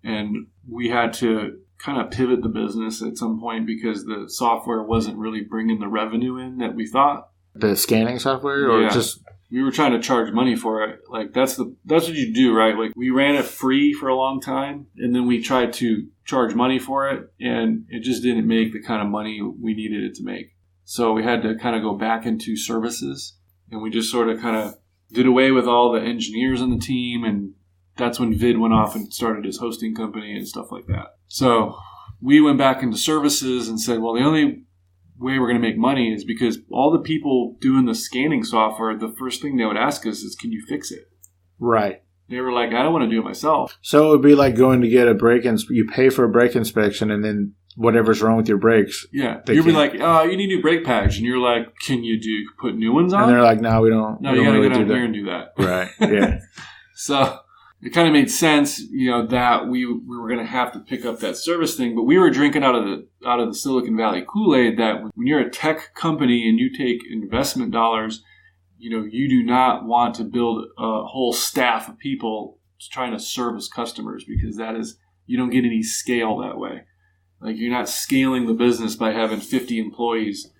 And we had to kind of pivot the business at some point because the software wasn't really bringing the revenue in that we thought. The scanning software, or Yeah. just We were trying to charge money for it. Like that's what you do, right? Like we ran it free for a long time, and then we tried to charge money for it, and it just didn't make the kind of money we needed it to make. So we had to kind of go back into services, and we just sort of kind of did away with all the engineers on the team, and that's when Vid went off and started his hosting company and stuff like that. So we went back into services and said, well, the only way we're going to make money is because all the people doing the scanning software, the first thing they would ask us is, can you fix it? right. They were like, I don't want to do it myself. So it would be like going to get a brake you pay for a brake inspection, and then whatever's wrong with your brakes, Yeah. They You'd be can't. like, oh, you need new brake pads. And you're like, can you put new ones on? and they're like, "No, we don't. no, we you don't got to really get on do here and do that. that." Right. Yeah. So it kind of made sense, that we were going to have to pick up that service thing, but we were drinking out of the Silicon Valley Kool-Aid that when you're a tech company and you take investment dollars, you do not want to build a whole staff of people trying to service customers because you don't get any scale that way. Like you're not scaling the business by having 50 employees,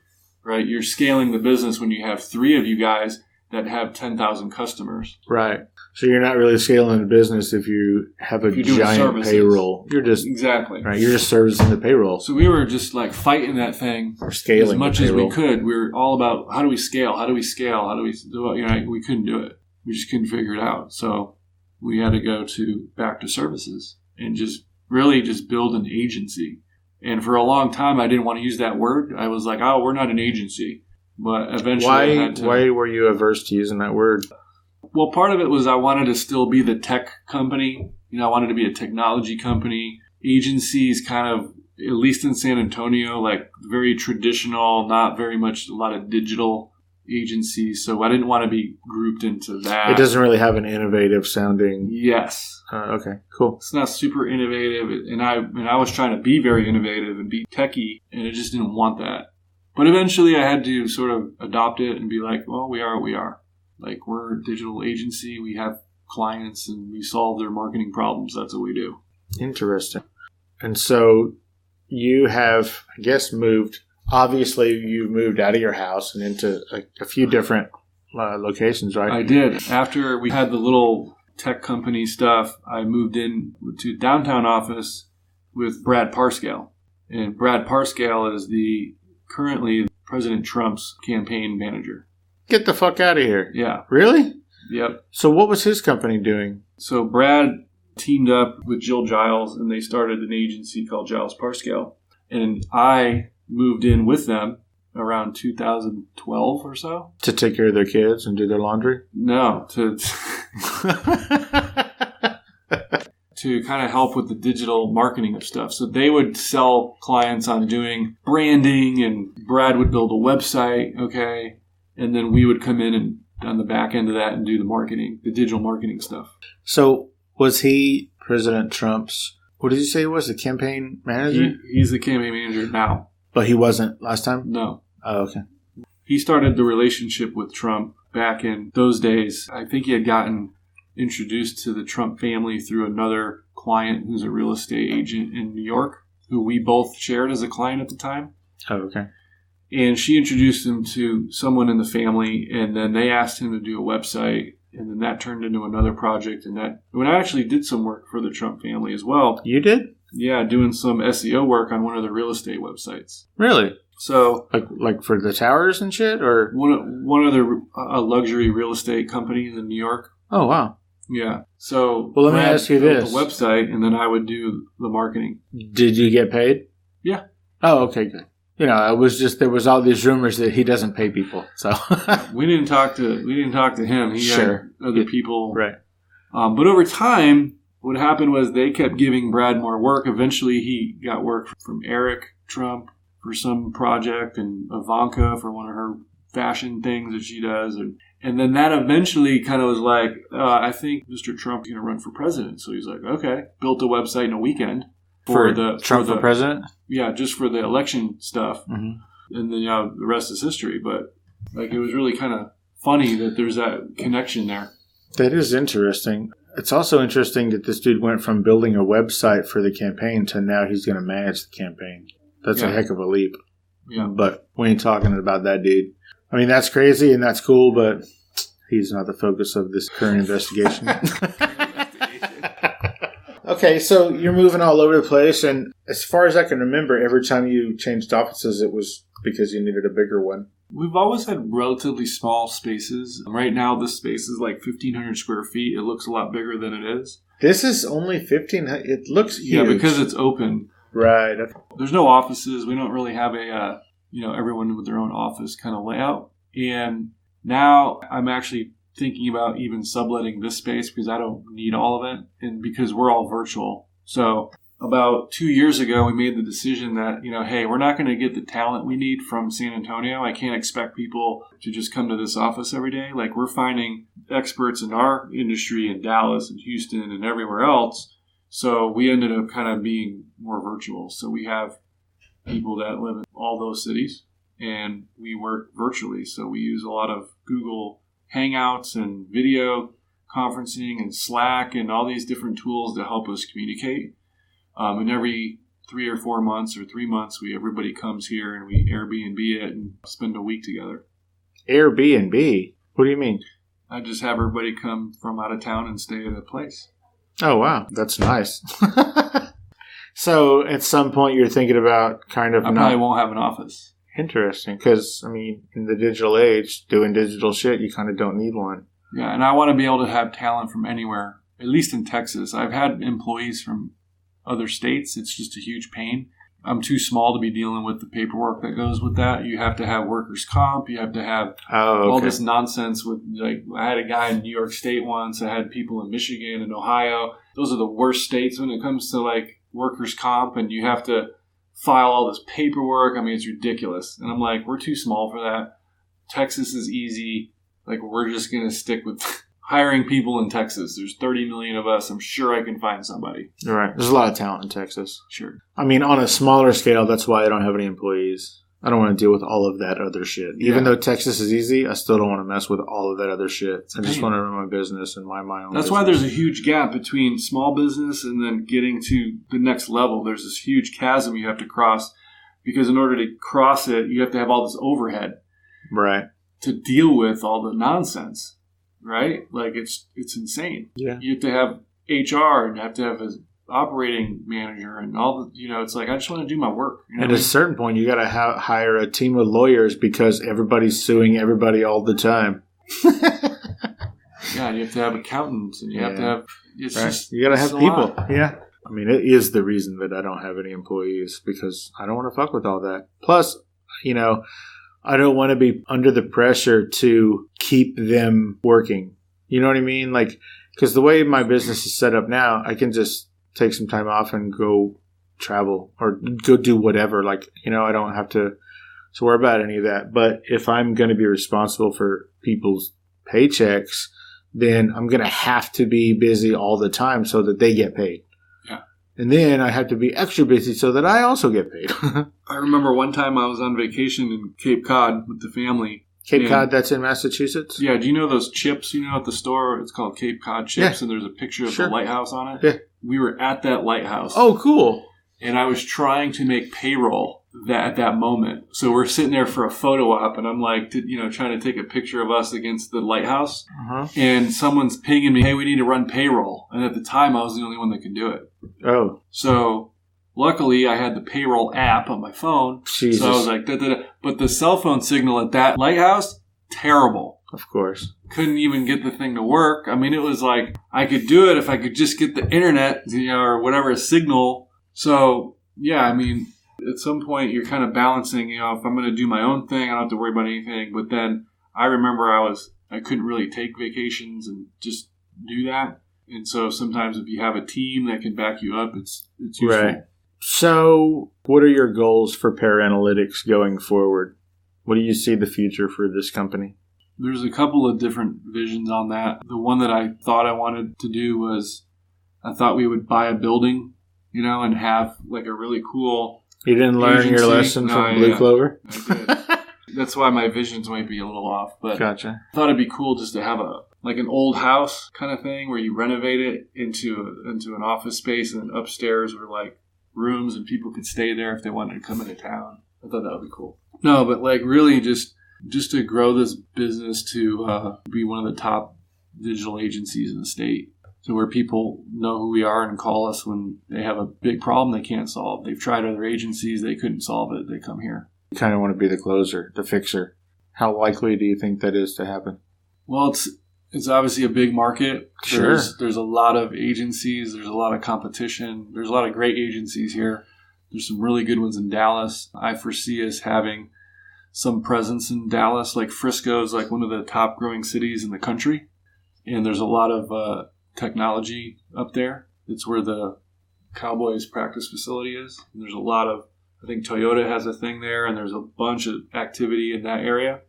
right? You're scaling the business when you have 3 of you guys that have 10,000 customers. Right. So you're not really scaling the business if you have a If you're doing giant services. payroll. You're just Exactly. right. You're just servicing the payroll So we were just like fighting that thing or scaling as much the as we payroll. could. We were all about how do we scale? How do we scale? How do we do it? We couldn't do it. We just couldn't figure it out. So we had to go back to services and just really just build an agency. And for a long time, I didn't want to use that word. I was like, oh, we're not an agency. But eventually I had to. Why were you averse to using that word? Well, part of it was I wanted to still be the tech company. I wanted to be a technology company. Agencies kind of, at least in San Antonio, like very traditional, not very much a lot of digital agencies. So I didn't want to be grouped into that. It doesn't really have an innovative sounding. Yes. Okay, cool. It's not super innovative. And I was trying to be very innovative and be techie, and it just didn't want that. But eventually I had to sort of adopt it and be like, well, we are what we are. Like, we're a digital agency. We have clients and we solve their marketing problems. That's what we do. Interesting. And so you have, I guess, moved. Obviously, you've moved out of your house and into a few different locations, right? I did. After we had the little tech company stuff, I moved in to downtown office with Brad Parscale. And Brad Parscale is currently President Trump's campaign manager. Get the fuck out of here. Yeah. Really? Yep. So what was his company doing? So Brad teamed up with Jill Giles, and they started an agency called Giles Parscale. And I moved in with them around 2012 or so. To take care of their kids and do their laundry? No, to kind of help with the digital marketing of stuff. So they would sell clients on doing branding, and Brad would build a website, okay? And then we would come in and on the back end of that and do the marketing, the digital marketing stuff. So was he President Trump's, what did you say he was, the campaign manager? He's the campaign manager now. But he wasn't last time? No. Oh, okay. He started the relationship with Trump back in those days. I think he had gotten introduced to the Trump family through another client who's a real estate agent in New York, who we both shared as a client at the time. Oh, okay. And she introduced him to someone in the family, and then they asked him to do a website, and then that turned into another project. And when I actually did some work for the Trump family as well. You did? Yeah, doing some SEO work on one of the real estate websites. Really? So, like for the towers and shit, or one of the luxury real estate companies in New York. Oh, wow. Yeah. So, well, let me Brad ask you built this: the website, and then I would do the marketing. Did you get paid? Yeah. Oh, okay, good. It was just there was all these rumors that he doesn't pay people. So we didn't talk to him. He Sure. had other people right But over time, what happened was they kept giving Brad more work. Eventually, he got work from Eric Trump for some project and Ivanka for one of her fashion things that she does. And then that eventually kind of was like, I think Mr. Trump's going to run for president. So he's like, okay, built a website in a weekend. For Trump for president? Yeah, just for the election stuff. Mm-hmm. And then, the rest is history. But it was really kind of funny that there's that connection there. That is interesting. It's also interesting that this dude went from building a website for the campaign to now he's going to manage the campaign. That's a heck of a leap. Yeah. But we ain't talking about that dude. I mean, that's crazy and that's cool, but he's not the focus of this current investigation. Okay, so you're moving all over the place, and as far as I can remember, every time you changed offices, it was because you needed a bigger one. We've always had relatively small spaces. Right now, this space is like 1,500 square feet. It looks a lot bigger than it is. This is only 1,500. It looks huge. Yeah, because it's open. Right. There's no offices. We don't really have a, everyone with their own office kind of layout. And now I'm actually thinking about even subletting this space because I don't need all of it and because we're all virtual. So about 2 years ago, we made the decision that, hey, we're not going to get the talent we need from San Antonio. I can't expect people to just come to this office every day. We're finding experts in our industry in Dallas and Houston and everywhere else. So we ended up kind of being more virtual. So we have people that live in all those cities and we work virtually. So we use a lot of Google Hangouts and video conferencing and Slack and all these different tools to help us communicate. And every 3 or 4 months or 3 months, everybody comes here and we Airbnb it and spend a week together. Airbnb? What do you mean? I just have everybody come from out of town and stay at a place. Oh, wow. That's nice. So at some point you're thinking about kind of... I probably won't have an office. Interesting. Because, in the digital age, doing digital shit, you kind of don't need one. Yeah, and I want to be able to have talent from anywhere, at least in Texas. I've had employees from other states. It's just a huge pain. I'm too small to be dealing with the paperwork that goes with that. You have to have workers' comp. You have to have all this nonsense with, I had a guy in New York State once. I had people in Michigan and Ohio. Those are the worst states when it comes to, workers' comp, and you have to file all this paperwork. It's ridiculous. And I'm like, we're too small for that. Texas is easy. We're just going to stick with hiring people in Texas. There's 30 million of us. I'm sure I can find somebody. All right. There's a lot of talent in Texas. Sure. On a smaller scale, that's why I don't have any employees. I don't want to deal with all of that other shit. Even though Texas is easy, I still don't want to mess with all of that other shit. I just want to run my business and mind my own That's business. why there's a huge gap between small business and then getting to the next level. There's this huge chasm you have to cross because in order to cross it, you have to have all this overhead. Right. To deal with all the nonsense. Right? It's insane. Yeah. You have to have HR and have to have an operating manager and all the, it's I just want to do my work. At a certain point, you got to hire a team of lawyers because everybody's suing everybody all the time. Yeah, you have to have accountants and you have to have, it's right. just, you got to have people. Lot. Yeah. It is the reason that I don't have any employees because I don't want to fuck with all that. Plus, I don't want to be under the pressure to keep them working. You know what I mean? Because the way my business is set up now, I can just take some time off and go travel or go do whatever. I don't have to worry about any of that. But if I'm going to be responsible for people's paychecks, then I'm going to have to be busy all the time so that they get paid. And then I have to be extra busy so that I also get paid. I remember one time I was on vacation in Cape Cod with the family. Cape Cod, that's in Massachusetts? Yeah. Do you know those chips, at the store? It's called Cape Cod chips, and there's a picture of the lighthouse on it. Yeah. We were at that lighthouse. Oh, cool. And I was trying to make payroll at that moment. So we're sitting there for a photo op, and I'm trying to take a picture of us against the lighthouse. Uh-huh. And someone's pinging me, hey, we need to run payroll. And at the time, I was the only one that could do it. Oh. So luckily, I had the payroll app on my phone. Jesus. So I was like, da-da-da. But the cell phone signal at that lighthouse, terrible. Of course. Couldn't even get the thing to work. It was I could do it if I could just get the internet, or whatever signal. So, yeah, at some point you're kind of balancing, if I'm going to do my own thing, I don't have to worry about anything. But then I remember I couldn't really take vacations and just do that. And so sometimes if you have a team that can back you up, it's useful. Right. So what are your goals for Pear Analytics going forward? What do you see the future for this company? There's a couple of different visions on that. The one that I thought I wanted to do was I thought we would buy a building, and have like a really cool You didn't learn agency. your lesson from Blue Clover? I did. That's why my visions might be a little off. But Gotcha. I thought it'd be cool just to have an old house kind of thing where you renovate it into an office space, and then upstairs were like rooms and people could stay there if they wanted to come into town. I thought that would be cool. No, but like really just to grow this business to be one of the top digital agencies in the state. So where people know who we are and call us when they have a big problem they can't solve. They've tried other agencies, they couldn't solve it, they come here. You kind of want to be the closer, the fixer. How likely do you think that is to happen? Well, it's obviously a big market. Sure. There's a lot of agencies. There's a lot of competition. There's a lot of great agencies here. There's some really good ones in Dallas. I foresee us having some presence in Dallas. Like Frisco is like one of the top growing cities in the country. And there's a lot of technology up there. It's where the Cowboys practice facility is. And there's a lot of, I think Toyota has a thing there, and there's a bunch of activity in that area.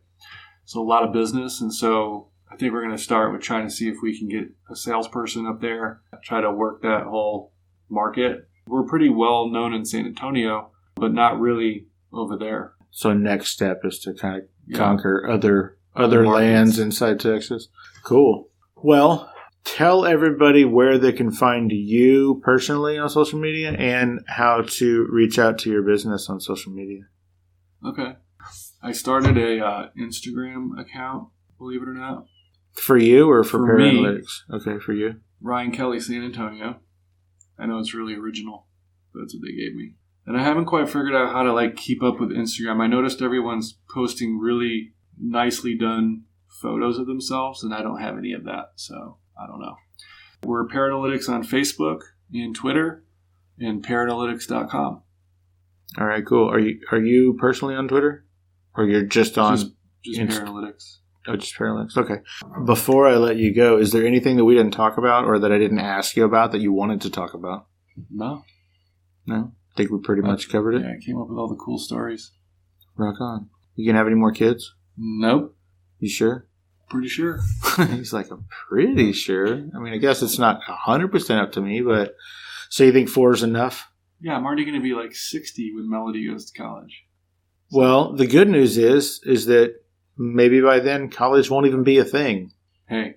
So a lot of business. And so I think we're going to start with trying to see if we can get a salesperson up there, try to work that whole market. We're pretty well known in San Antonio, but not really over there. So next step is to kind of Yeah. conquer other Other markets. lands inside Texas. Cool. Well, tell everybody where they can find you personally on social media and how to reach out to your business on social media. Okay. I started a Instagram account, believe it or not. For you or for Pear me. Analytics? Okay, for you. Ryan Kelly San Antonio. I know it's really original, but that's what they gave me. And I haven't quite figured out how to keep up with Instagram. I noticed everyone's posting really nicely done photos of themselves, and I don't have any of that, so I don't know. We're Pear Analytics on Facebook and Twitter and pearanalytics.com. All right, cool. Are you personally on Twitter? Or you're just on Just Insta- Pear Analytics. Oh, just Pear Analytics. Okay. Before I let you go, is there anything that we didn't talk about or that I didn't ask you about that you wanted to talk about? No. No? I think we pretty much covered it. Yeah, I came up with all the cool stories. Rock on. You gonna have any more kids? Nope. You sure? Pretty sure. He's like, I'm pretty sure. I mean, I guess it's not 100% up to me, but so you think 4 is enough? Yeah, I'm already going to be 60 when Melody goes to college. Well, the good news is that maybe by then college won't even be a thing. Hey,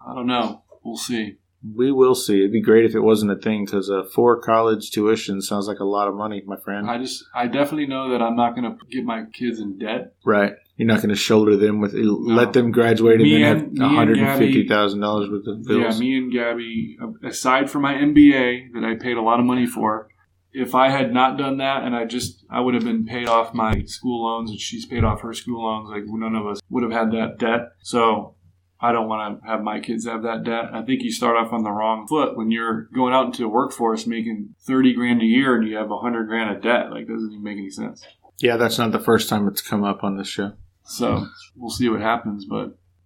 I don't know. We'll see. We will see. It'd be great if it wasn't a thing because 4 college tuition sounds like a lot of money, my friend. I definitely know that I'm not going to get my kids in debt. Right. You're not going to shoulder them with let them graduate and then have $150,000 worth of bills. Yeah, me and Gabby, aside from my MBA that I paid a lot of money for, if I had not done that and I would have been paid off my school loans and she's paid off her school loans, none of us would have had that debt. So I don't want to have my kids have that debt. I think you start off on the wrong foot when you're going out into a workforce making $30,000 a year and you have $100,000 of debt. That doesn't even make any sense. Yeah, that's not the first time it's come up on this show. So we'll see what happens.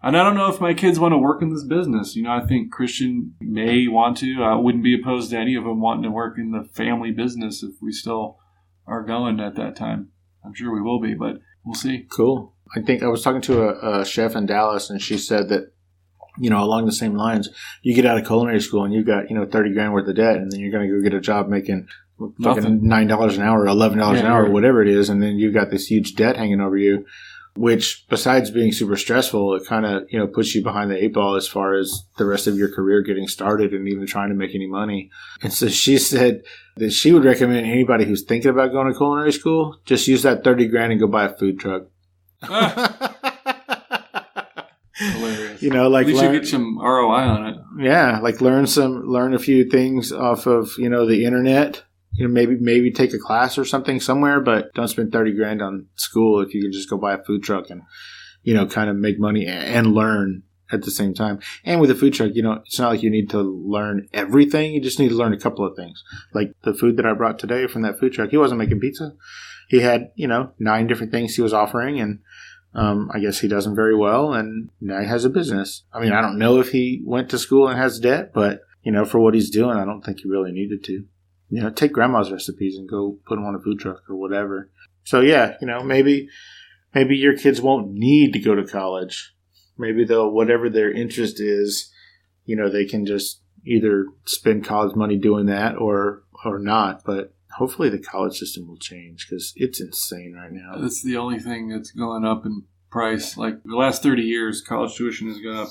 And I don't know if my kids want to work in this business. I think Christian may want to. I wouldn't be opposed to any of them wanting to work in the family business if we still are going at that time. I'm sure we will be, but we'll see. Cool. I think I was talking to a chef in Dallas, and she said that, along the same lines, you get out of culinary school and you got, $30,000 worth of debt, and then you're going to go get a job making fucking $9 an hour, or $11 an hour, or whatever it is, and then you've got this huge debt hanging over you, which besides being super stressful, it kind of, puts you behind the 8 ball as far as the rest of your career getting started and even trying to make any money. And so she said that she would recommend anybody who's thinking about going to culinary school, just use that $30,000 and go buy a food truck. Hilarious. At least you get some ROI on it. Yeah, learn a few things off of, the internet. Maybe take a class or something somewhere, but don't spend $30,000 on school if you can just go buy a food truck and, kind of make money and learn at the same time. And with a food truck, it's not like you need to learn everything. You just need to learn a couple of things. Like the food that I brought today from that food truck, he wasn't making pizza. He had, 9 different things he was offering, and I guess he does them very well, and now he has a business. I mean, I don't know if he went to school and has debt, but for what he's doing, I don't think he really needed to. Take grandma's recipes and go put them on a food truck or whatever. So yeah, maybe your kids won't need to go to college. Maybe they'll, whatever their interest is, they can just either spend college money doing that or not. But hopefully the college system will change because it's insane right now. That's the only thing that's going up in price. Like the last 30 years, college tuition has gone up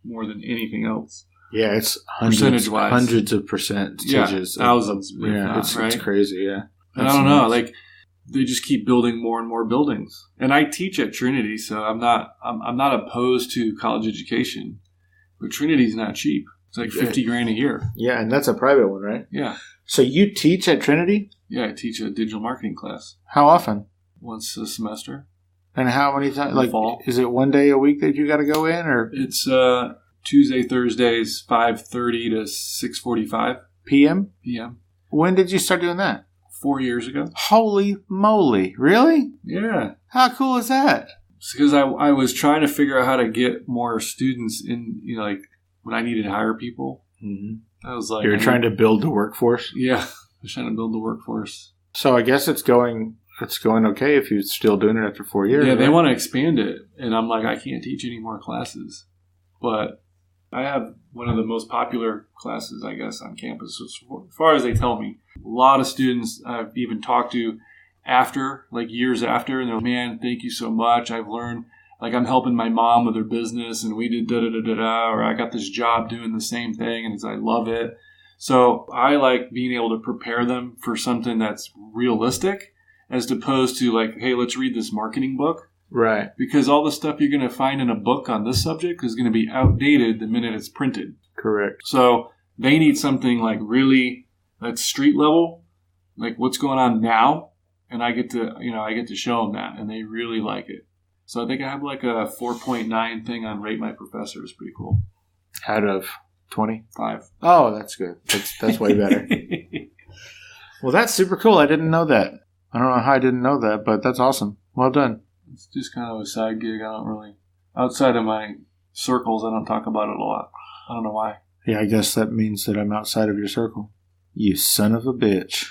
more than anything else. Yeah, it's Percentage-wise. hundreds of percentages. Yeah, thousands. Yeah, it's crazy, yeah. And I don't know, like they just keep building more and more buildings. And I teach at Trinity, so I'm not opposed to college education. But Trinity's not cheap. It's like $50,000 a year. Yeah, and that's a private one, right? Yeah. So you teach at Trinity? Yeah, I teach a digital marketing class. How often? Once a semester. And how many times? Like, fall. Is it one day a week that you got to go in, or it's Tuesday, Thursdays, 5:30 to 6:45 p.m. p.m. When did you start doing that? 4 years ago. Holy moly! Really? Yeah. How cool is that? It's because I was trying to figure out how to get more students in. Like when I needed to hire people. Mm-hmm. I was like, you're trying to build the workforce. Yeah, I was trying to build the workforce. So I guess it's going okay if you're still doing it after 4 years. Yeah, right? they want to expand it, and I'm like, I can't teach any more classes, but I have one of the most popular classes, I guess, on campus, as far as they tell me. A lot of students I've even talked to after, like years after, and they're like, man, thank you so much. I've learned, like I'm helping my mom with her business, and we did da-da-da-da-da, or I got this job doing the same thing, and I love it. So I like being able to prepare them for something that's realistic, as opposed to like, hey, let's read this marketing book. Right. Because all the stuff you're going to find in a book on this subject is going to be outdated the minute it's printed. Correct. So they need something like really that's street level, like what's going on now, and I get to show them that, and they really like it. So I think I have like a 4.9 thing on Rate My Professor. It's pretty cool. Out of 25. 5. Oh, that's good. That's way better. Well, that's super cool. I didn't know that. I don't know how I didn't know that, but that's awesome. Well done. It's just kind of a side gig. I don't really, outside of my circles, I don't talk about it a lot. I don't know why. Yeah, I guess that means that I'm outside of your circle. You son of a bitch.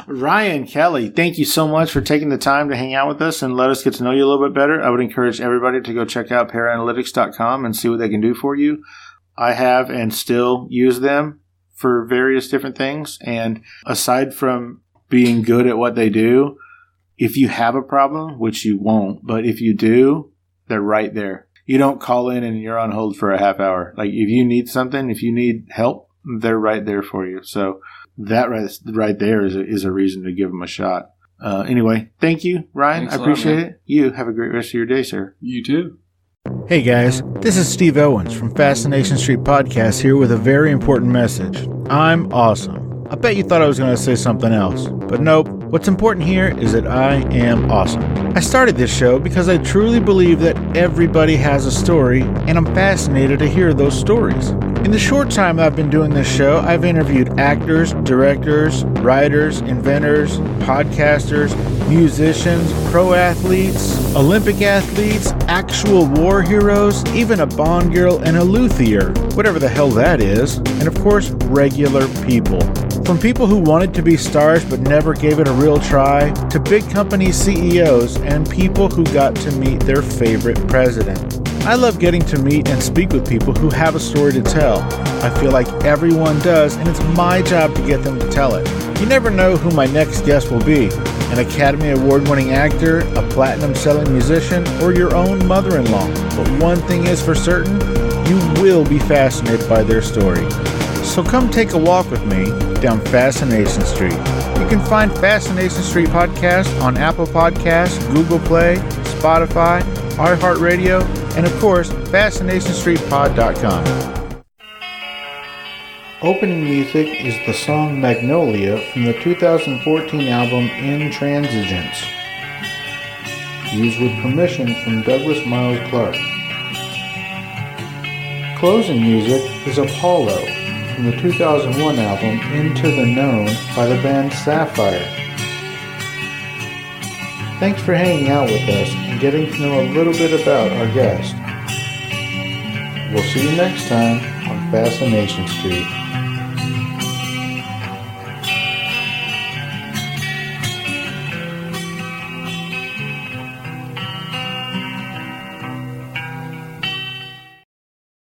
Ryan Kelly, thank you so much for taking the time to hang out with us and let us get to know you a little bit better. I would encourage everybody to go check out pearanalytics.com and see what they can do for you. I have and still use them for various different things. And aside from being good at what they do, if you have a problem, which you won't, but if you do, they're right there. You don't call in and you're on hold for a half hour. Like if you need something, if you need help, they're right there for you. So that right there is a reason to give them a shot. Anyway, thank you, Ryan. Thanks I appreciate a lot, it. You have a great rest of your day, sir. You too. Hey guys, this is Steve Owens from Fascination Street Podcast here with a very important message. I'm awesome. I bet you thought I was going to say something else, but nope. What's important here is that I am awesome. I started this show because I truly believe that everybody has a story, and I'm fascinated to hear those stories. In the short time I've been doing this show, I've interviewed actors, directors, writers, inventors, podcasters, musicians, pro athletes, Olympic athletes, actual war heroes, even a Bond girl and a luthier, whatever the hell that is, and of course, regular people. From people who wanted to be stars but never gave it a real try, to big company CEOs and people who got to meet their favorite president. I love getting to meet and speak with people who have a story to tell. I feel like everyone does, and it's my job to get them to tell it. You never know who my next guest will be. An Academy Award-winning actor, a platinum-selling musician, or your own mother-in-law. But one thing is for certain, you will be fascinated by their story. So come take a walk with me down Fascination Street. You can find Fascination Street Podcast on Apple Podcasts, Google Play, Spotify, iHeartRadio, and of course, FascinationStreetPod.com. Opening music is the song Magnolia from the 2014 album Intransigence, used with permission from Douglas Miles Clark. Closing music is Apollo from the 2001 album Into the Known by the band Sapphire. Thanks for hanging out with us and getting to know a little bit about our guest. We'll see you next time Fascination Street.